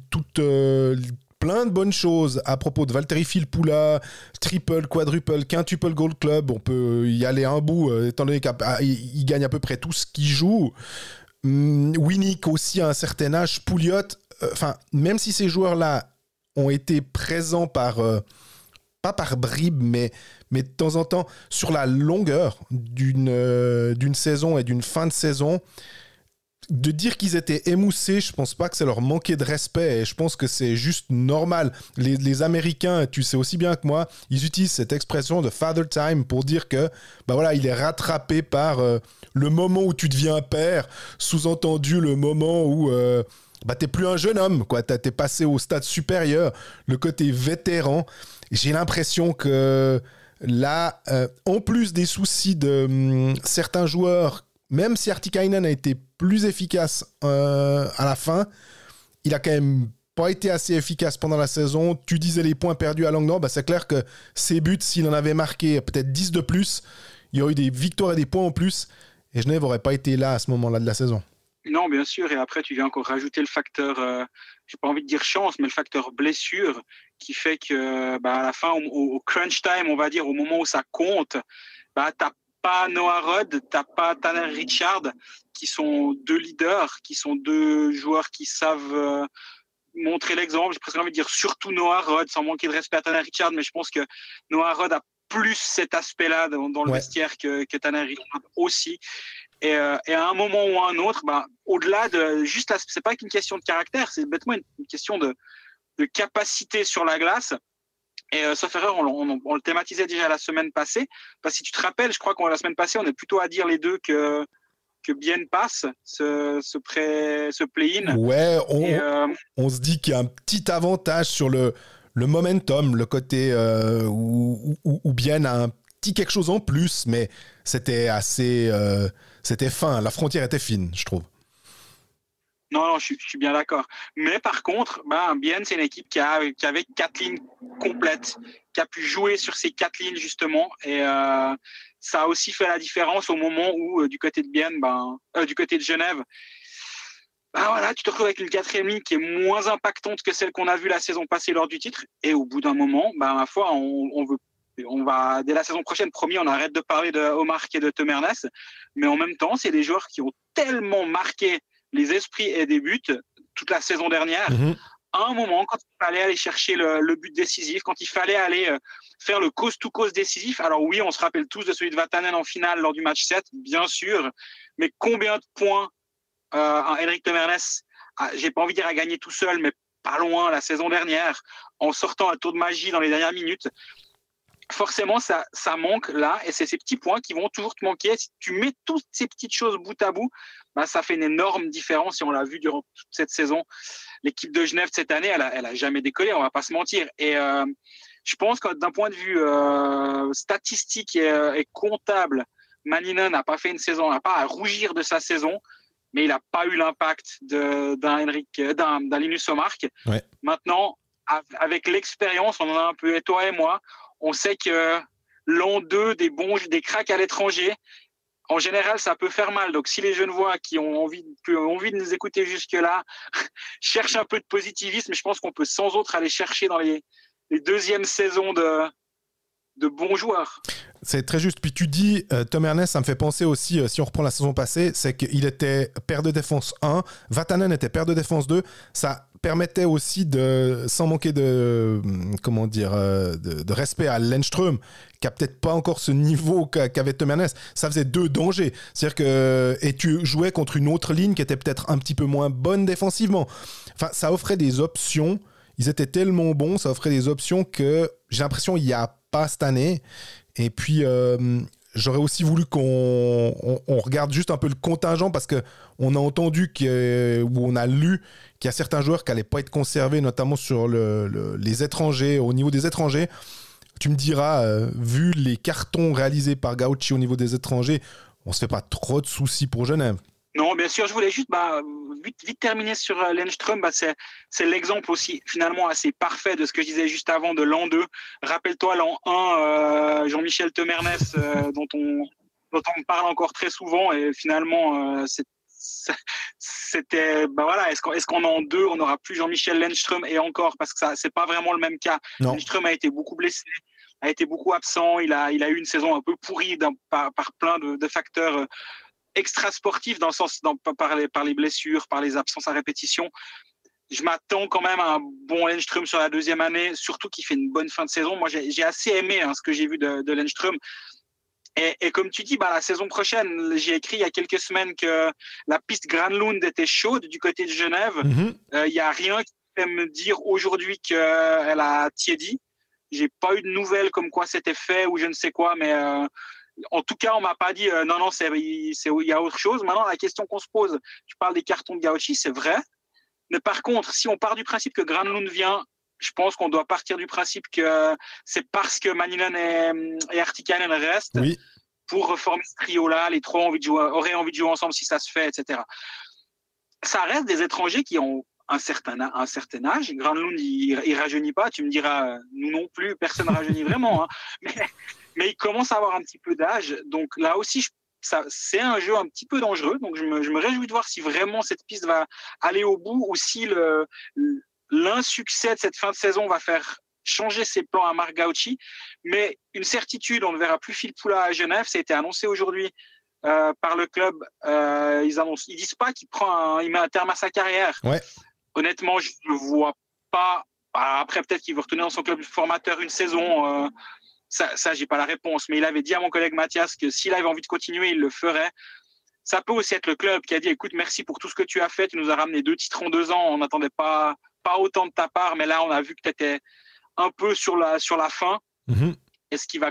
plein de bonnes choses à propos de Valtteri Filppula, triple, quadruple, quintuple Gold Club. On peut y aller un bout, étant donné qu'il gagne à peu près tout ce qu'il joue. Winnick aussi à un certain âge, Pouliot. Même si ces joueurs-là ont été présents pas par bribes, mais de temps en temps, sur la longueur d'une saison et d'une fin de saison, de dire qu'ils étaient émoussés, je pense pas que ça leur manquait de respect, et je pense que c'est juste normal. Les Américains, tu sais aussi bien que moi, ils utilisent cette expression de father time pour dire que il est rattrapé par le moment où tu deviens père, sous-entendu le moment où t'es plus un jeune homme, quoi. T'es passé au stade supérieur, le côté vétéran. J'ai l'impression que là, en plus des soucis de certains joueurs, même si Artikainen a été plus efficace à la fin, il a quand même pas été assez efficace pendant la saison. Tu disais les points perdus à Langnau, c'est clair que ses buts, s'il en avait marqué peut-être 10 de plus, il y aurait eu des victoires et des points en plus, et Genève n'aurait pas été là à ce moment-là de la saison. Non, bien sûr, et après tu viens encore rajouter le facteur, j'ai pas envie de dire chance, mais le facteur blessure qui fait que à la fin, au crunch time, on va dire, au moment où ça compte, t'as pas Noah Rudd, t'as pas Tanner Richard, qui sont 2 leaders, qui sont 2 joueurs qui savent montrer l'exemple. J'ai presque envie de dire surtout Noah Rudd, sans manquer de respect à Tanner Richard, mais je pense que Noah Rudd a plus cet aspect-là dans le vestiaire que Tanner Richard aussi. Et à un moment ou à un autre, au-delà de juste c'est pas qu'une question de caractère, c'est bêtement une question de capacité sur la glace. Et sauf erreur, on le thématisait déjà la semaine passée. Parce que si tu te rappelles, je crois que la semaine passée, on est plutôt à dire les deux que Bienne passe ce play-in. Ouais, on se dit qu'il y a un petit avantage sur le momentum, le côté où Bienne a un petit quelque chose en plus, mais c'était assez... c'était fin, la frontière était fine, je trouve. Non, je suis bien d'accord. Mais par contre, Bienne, c'est une équipe qui avait 4 lignes complètes, qui a pu jouer sur ces 4 lignes justement, et ça a aussi fait la différence au moment où du côté de Bienne, du côté de Genève, tu te retrouves avec une 4e ligne qui est moins impactante que celle qu'on a vue la saison passée lors du titre, et au bout d'un moment, ma foi, on veut dès la saison prochaine, promis, on arrête de parler de Omar et de Temernes, mais en même temps, c'est des joueurs qui ont tellement marqué les esprits et des buts toute la saison dernière. À un moment, quand il fallait aller chercher le but décisif, quand il fallait aller faire le cause-to-cause décisif, alors oui, on se rappelle tous de celui de Vatanen en finale lors du match 7, bien sûr, mais combien de points Henrik Temernes, j'ai pas envie de dire a gagné tout seul, mais pas loin la saison dernière, en sortant un tour de magie dans les dernières minutes. Forcément, ça manque là, et c'est ces petits points qui vont toujours te manquer. Si tu mets toutes ces petites choses bout à bout, bah, ça fait une énorme différence, et on l'a vu durant toute cette saison. L'équipe de Genève cette année, elle a jamais décollé, on va pas se mentir. Et je pense que d'un point de vue statistique et comptable, Manina n'a pas fait une saison, n'a pas à rougir de sa saison, mais il n'a pas eu l'impact d'un Linus Omark. Ouais. Maintenant, avec l'expérience, on en a un peu, et toi et moi, on sait que l'an 2 des cracks à l'étranger, en général, ça peut faire mal. Donc, si les Genevois qui ont envie de nous écouter jusque-là cherchent un peu de positivisme, je pense qu'on peut sans autre aller chercher dans les deuxièmes saisons de bons joueurs. C'est très juste. Puis tu dis, Tom Ernest, ça me fait penser aussi, si on reprend la saison passée, c'est qu'il était paire de défense 1, Vatanen était paire de défense 2. Ça permettait aussi sans manquer de respect à Lennström, qui a peut-être pas encore ce niveau qu'avait Tom Ernest. Ça faisait deux dangers. C'est-à-dire et tu jouais contre une autre ligne qui était peut-être un petit peu moins bonne défensivement. Enfin, ça offrait des options. Ils étaient tellement bons, ça offrait des options que j'ai l'impression qu'il n'y a pas cette année. Et puis, j'aurais aussi voulu qu'on regarde juste un peu le contingent, parce qu'on a entendu ou on a lu qu'il y a certains joueurs qui n'allaient pas être conservés, notamment sur les étrangers, au niveau des étrangers. Tu me diras, vu les cartons réalisés par Gauchi au niveau des étrangers, on ne se fait pas trop de soucis pour Genève. Non, bien sûr, je voulais juste vite terminer sur Lennström. C'est l'exemple aussi finalement assez parfait de ce que je disais juste avant de l'an 2. Rappelle-toi l'an 1, Jean-Michel Temernes, dont on parle encore très souvent, et finalement c'était voilà, est-ce qu'en an 2 on n'aura plus Jean-Michel Lennström, et encore, parce que ça c'est pas vraiment le même cas. Non. Lennström a été beaucoup blessé, a été beaucoup absent, il a eu une saison un peu pourrie par plein de facteurs extra-sportif, dans le sens par les blessures, par les absences à répétition. Je m'attends quand même à un bon Lennström sur la deuxième année, surtout qu'il fait une bonne fin de saison. Moi, j'ai assez aimé ce que j'ai vu de Lennström. Et comme tu dis, la saison prochaine, j'ai écrit il y a quelques semaines que la piste Granlund était chaude du côté de Genève. Il n'y a rien qui fait me dire aujourd'hui qu'elle a tiédi. J'ai pas eu de nouvelles comme quoi c'était fait ou je ne sais quoi, mais en tout cas, on m'a pas dit non, il y a autre chose. Maintenant, la question qu'on se pose, tu parles des cartons de Gauchi, c'est vrai. Mais par contre, si on part du principe que Granlund vient, je pense qu'on doit partir du principe que c'est parce que Maninen et Artikainen restent, oui, pour reformer ce trio-là. Les trois auraient envie de jouer ensemble si ça se fait, etc. Ça reste des étrangers qui ont un certain âge. Granlund, il rajeunit pas. Tu me diras, nous non plus, personne ne rajeunit vraiment. Mais il commence à avoir un petit peu d'âge. Donc là aussi, c'est un jeu un petit peu dangereux. Donc je me réjouis de voir si vraiment cette piste va aller au bout, ou si l'insuccès de cette fin de saison va faire changer ses plans à Marc Gauchi. Mais une certitude, on ne verra plus Phil Poula à Genève. Ça a été annoncé aujourd'hui par le club. Ils disent pas il met un terme à sa carrière. Ouais. Honnêtement, je ne vois pas. Après, peut-être qu'il veut retourner dans son club formateur une saison. Ça, j'ai pas la réponse. Mais il avait dit à mon collègue Mathias que s'il avait envie de continuer, il le ferait. Ça peut aussi être le club qui a dit, écoute, merci pour tout ce que tu as fait. Tu nous as ramené 2 titres en 2 ans. On n'attendait pas autant de ta part. Mais là, on a vu que tu étais un peu sur la fin. Mm-hmm. Est-ce qu'il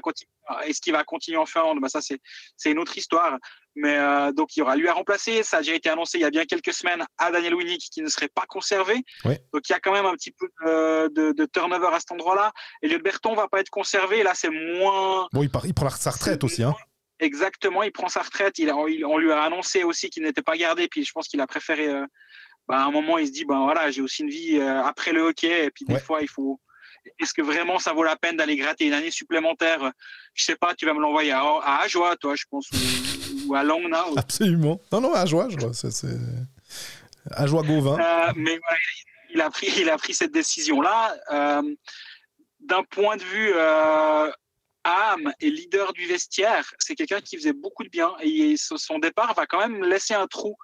va continuer en Finlande? Ça, c'est une autre histoire. Mais donc, il y aura lui à remplacer. Ça a déjà été annoncé il y a bien quelques semaines à Daniel Winnick, qui ne serait pas conservé. Ouais. Donc, il y a quand même un petit peu de turnover à cet endroit-là. Et le Berton ne va pas être conservé. Là, c'est moins... Bon, il prend sa retraite aussi. Hein. Exactement, il prend sa retraite. On lui a annoncé aussi qu'il n'était pas gardé. Puis, je pense qu'il a préféré... à un moment, il se dit, voilà, j'ai aussi une vie après le hockey. Et puis, des fois, il faut... Est-ce que vraiment ça vaut la peine d'aller gratter une année supplémentaire? Je sais pas, tu vas me l'envoyer à Ajoie, toi, je pense, ou à Langna. Absolument. Non, à Ajoie, c'est Ajoie-Gauvin. Mais voilà, il a pris cette décision-là. D'un point de vue âme et leader du vestiaire. C'est quelqu'un qui faisait beaucoup de bien et son départ va quand même laisser un trou.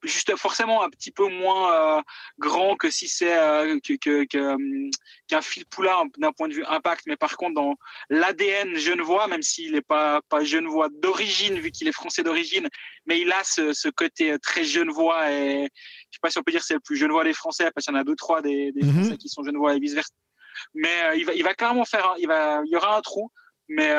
Juste forcément un petit peu moins grand que si c'est qu'un Phil Poulin d'un point de vue impact, mais par contre dans l'ADN genevois, même s'il n'est pas genevois d'origine vu qu'il est français d'origine, mais il a ce côté très genevois et je sais pas si on peut dire que c'est le plus genevois des Français parce qu'il y en a 2-3 des Français qui sont genevois et vice versa, mais il va clairement faire il y aura un trou, mais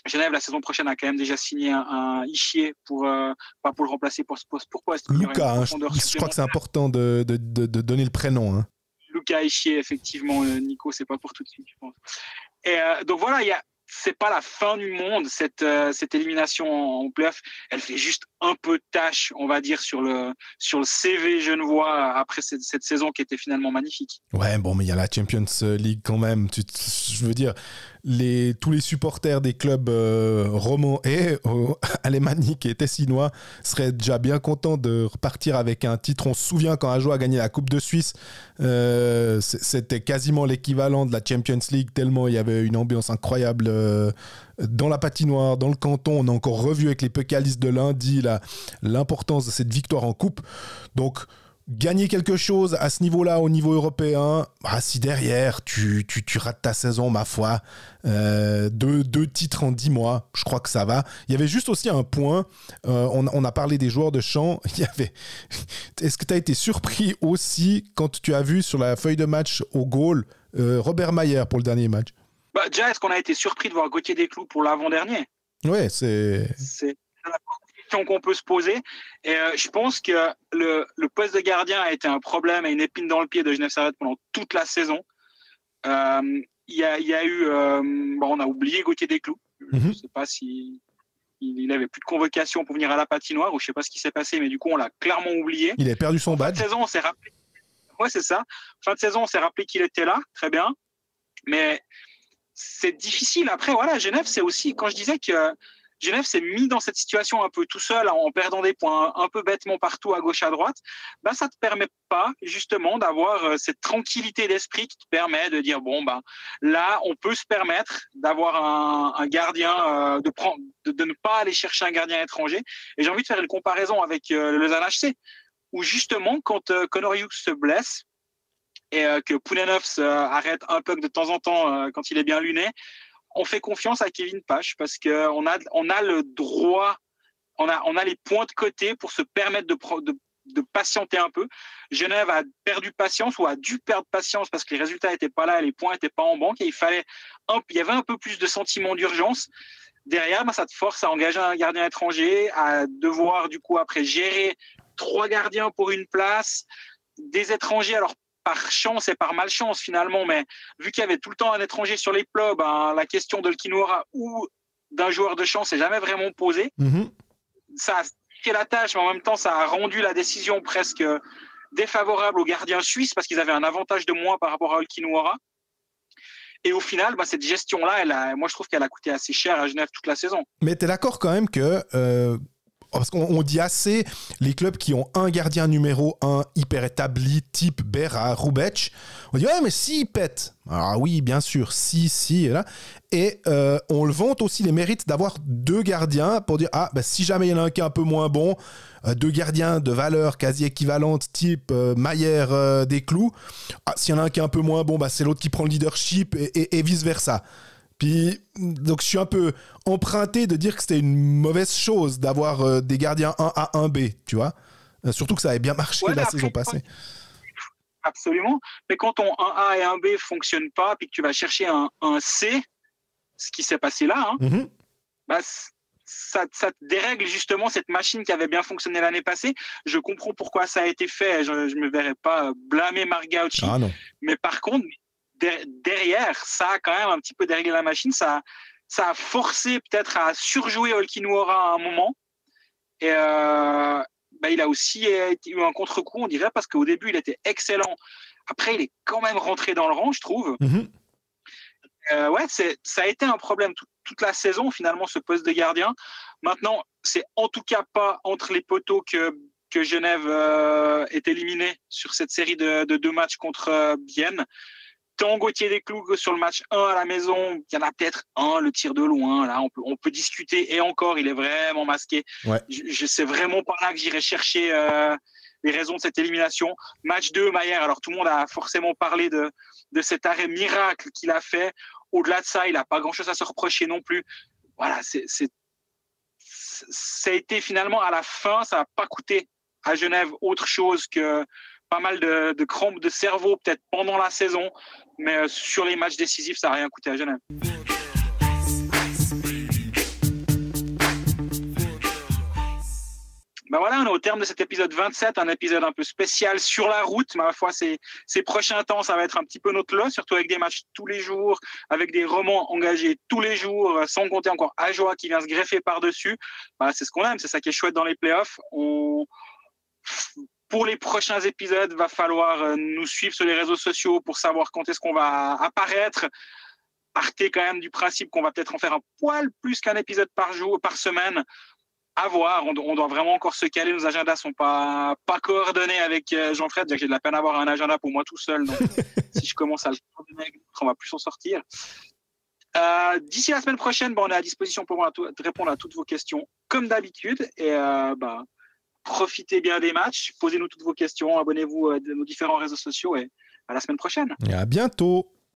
Genève, la saison prochaine, a quand même déjà signé un Ischier pour le remplacer pour ce poste. Pourquoi Lucas, je crois que c'est important de donner le prénom. Hein. Lucas Ischier, effectivement, Nico, c'est pas pour tout de suite, je pense. Et donc voilà, c'est pas la fin du monde, cette élimination en play-off. Elle fait juste un peu de tâche, on va dire, sur le CV genevois après cette saison qui était finalement magnifique. Ouais, bon, mais il y a la Champions League quand même. Je veux dire, tous les supporters des clubs romans et alémaniques et tessinois seraient déjà bien contents de repartir avec un titre. On se souvient quand Ajo a gagné la Coupe de Suisse, c'était quasiment l'équivalent de la Champions League, tellement il y avait une ambiance incroyable dans la patinoire, dans le canton. On a encore revu avec les pécalistes de lundi l'importance de cette victoire en coupe. Donc, gagner quelque chose à ce niveau-là, au niveau européen, si derrière, tu rates ta saison, ma foi, deux titres en 10 mois, je crois que ça va. Il y avait juste aussi un point, on a parlé des joueurs de champ, est-ce que tu as été surpris aussi quand tu as vu sur la feuille de match au goal Robert Mayer pour le dernier match? Déjà, est-ce qu'on a été surpris de voir Gauthier Desclous pour l'avant-dernier? Ouais, c'est la question qu'on peut se poser. Et je pense que le poste de gardien a été un problème et une épine dans le pied de Genève Servette pendant toute la saison. Il y a eu... on a oublié Gauthier Desclous. Je ne sais pas si il n'avait plus de convocation pour venir à la patinoire ou je ne sais pas ce qui s'est passé, mais du coup, on l'a clairement oublié. Il a perdu son badge. Fin de saison, on s'est rappelé... Ouais, c'est ça. Fin de saison, on s'est rappelé qu'il était là. Très bien. Mais... c'est difficile. Après, voilà, Genève, c'est aussi, quand je disais que Genève s'est mis dans cette situation un peu tout seul, en perdant des points un peu bêtement partout à gauche, à droite, ça te permet pas, justement, d'avoir cette tranquillité d'esprit qui te permet de dire, là, on peut se permettre d'avoir un gardien, de ne pas aller chercher un gardien étranger. Et j'ai envie de faire une comparaison avec le Lausanne HC, où justement, quand Connor Hughes se blesse, et que Poulenov arrête un puck de temps en temps quand il est bien luné, on fait confiance à Kevin Pache parce qu'on a le droit, on a les points de côté pour se permettre de patienter un peu. Genève a perdu patience ou a dû perdre patience parce que les résultats n'étaient pas là et les points n'étaient pas en banque et il y avait un peu plus de sentiment d'urgence. Derrière, ça te force à engager un gardien étranger, à devoir du coup après gérer 3 gardiens pour une place, des étrangers. Alors, par chance et par malchance finalement, mais vu qu'il y avait tout le temps un étranger sur les plots, la question de l'Kinora ou d'un joueur de champ s'est jamais vraiment posée. Ça a fait la tâche, mais en même temps, ça a rendu la décision presque défavorable aux gardiens suisses parce qu'ils avaient un avantage de moins par rapport à Olkinuora. Et au final, cette gestion-là, moi je trouve qu'elle a coûté assez cher à Genève toute la saison. Mais tu es d'accord quand même que... parce qu'on dit assez, les clubs qui ont un gardien numéro 1 hyper établi, type Berra, Rubec, on dit ouais mais s'il pète, alors oui bien sûr, si, là. Et on le vante aussi les mérites d'avoir 2 gardiens pour dire si jamais il y en a un qui est un peu moins bon, 2 gardiens de valeur quasi équivalente, type Mayer, Desclous, s'il y en a un qui est un peu moins bon, c'est l'autre qui prend le leadership et vice versa. Puis, donc je suis un peu emprunté de dire que c'était une mauvaise chose d'avoir des gardiens 1A, 1B, tu vois. Surtout que ça avait bien marché la saison passée. Absolument. Mais quand ton 1A et 1B ne fonctionnent pas, puis que tu vas chercher un C, ce qui s'est passé là, ça te dérègle justement cette machine qui avait bien fonctionné l'année passée. Je comprends pourquoi ça a été fait. Je ne me verrais pas blâmer Marc Gauchi. Ah non. Mais par contre... derrière, ça a quand même un petit peu déréglé la machine. Ça a forcé peut-être à surjouer Olkinuora à un moment. Et il a aussi eu un contre-coup, on dirait, parce qu'au début, il était excellent. Après, il est quand même rentré dans le rang, je trouve. Ça a été un problème toute la saison, finalement, ce poste de gardien. Maintenant, c'est en tout cas pas entre les poteaux que Genève est éliminé sur cette série de 2 matchs contre Bienne. tant Gauthier Desclous que sur le match 1 à la maison, il y en a peut-être un, le tir de loin, là, on peut discuter, et encore, il est vraiment masqué. Ouais. Je sais vraiment pas là que j'irai chercher les raisons de cette élimination. Match 2, Mayer, alors tout le monde a forcément parlé de cet arrêt miracle qu'il a fait. Au-delà de ça, il n'a pas grand-chose à se reprocher non plus. Voilà, ça a été finalement à la fin, ça n'a pas coûté à Genève autre chose que pas mal de crampes de cerveau peut-être pendant la saison, mais sur les matchs décisifs, ça n'a rien coûté à Genève. Ben voilà, on est au terme de cet épisode 27, un épisode un peu spécial sur la route. Ma foi, ces prochains temps, ça va être un petit peu notre lot, surtout avec des matchs tous les jours, avec des romans engagés tous les jours, sans compter encore Ajoa qui vient se greffer par-dessus. Ben, c'est ce qu'on aime, c'est ça qui est chouette dans les playoffs. Pour les prochains épisodes, va falloir nous suivre sur les réseaux sociaux pour savoir quand est-ce qu'on va apparaître. Partez quand même du principe qu'on va peut-être en faire un poil plus qu'un épisode par semaine. À voir, on doit vraiment encore se caler, nos agendas sont pas coordonnés avec Jean-Fred, j'ai de la peine à avoir un agenda pour moi tout seul, donc si je commence à le coordonner avec d'autres, on va plus s'en sortir. D'ici la semaine prochaine, on est à disposition pour répondre à toutes vos questions comme d'habitude, et profitez bien des matchs, posez-nous toutes vos questions, abonnez-vous à nos différents réseaux sociaux, et à la semaine prochaine. Et à bientôt.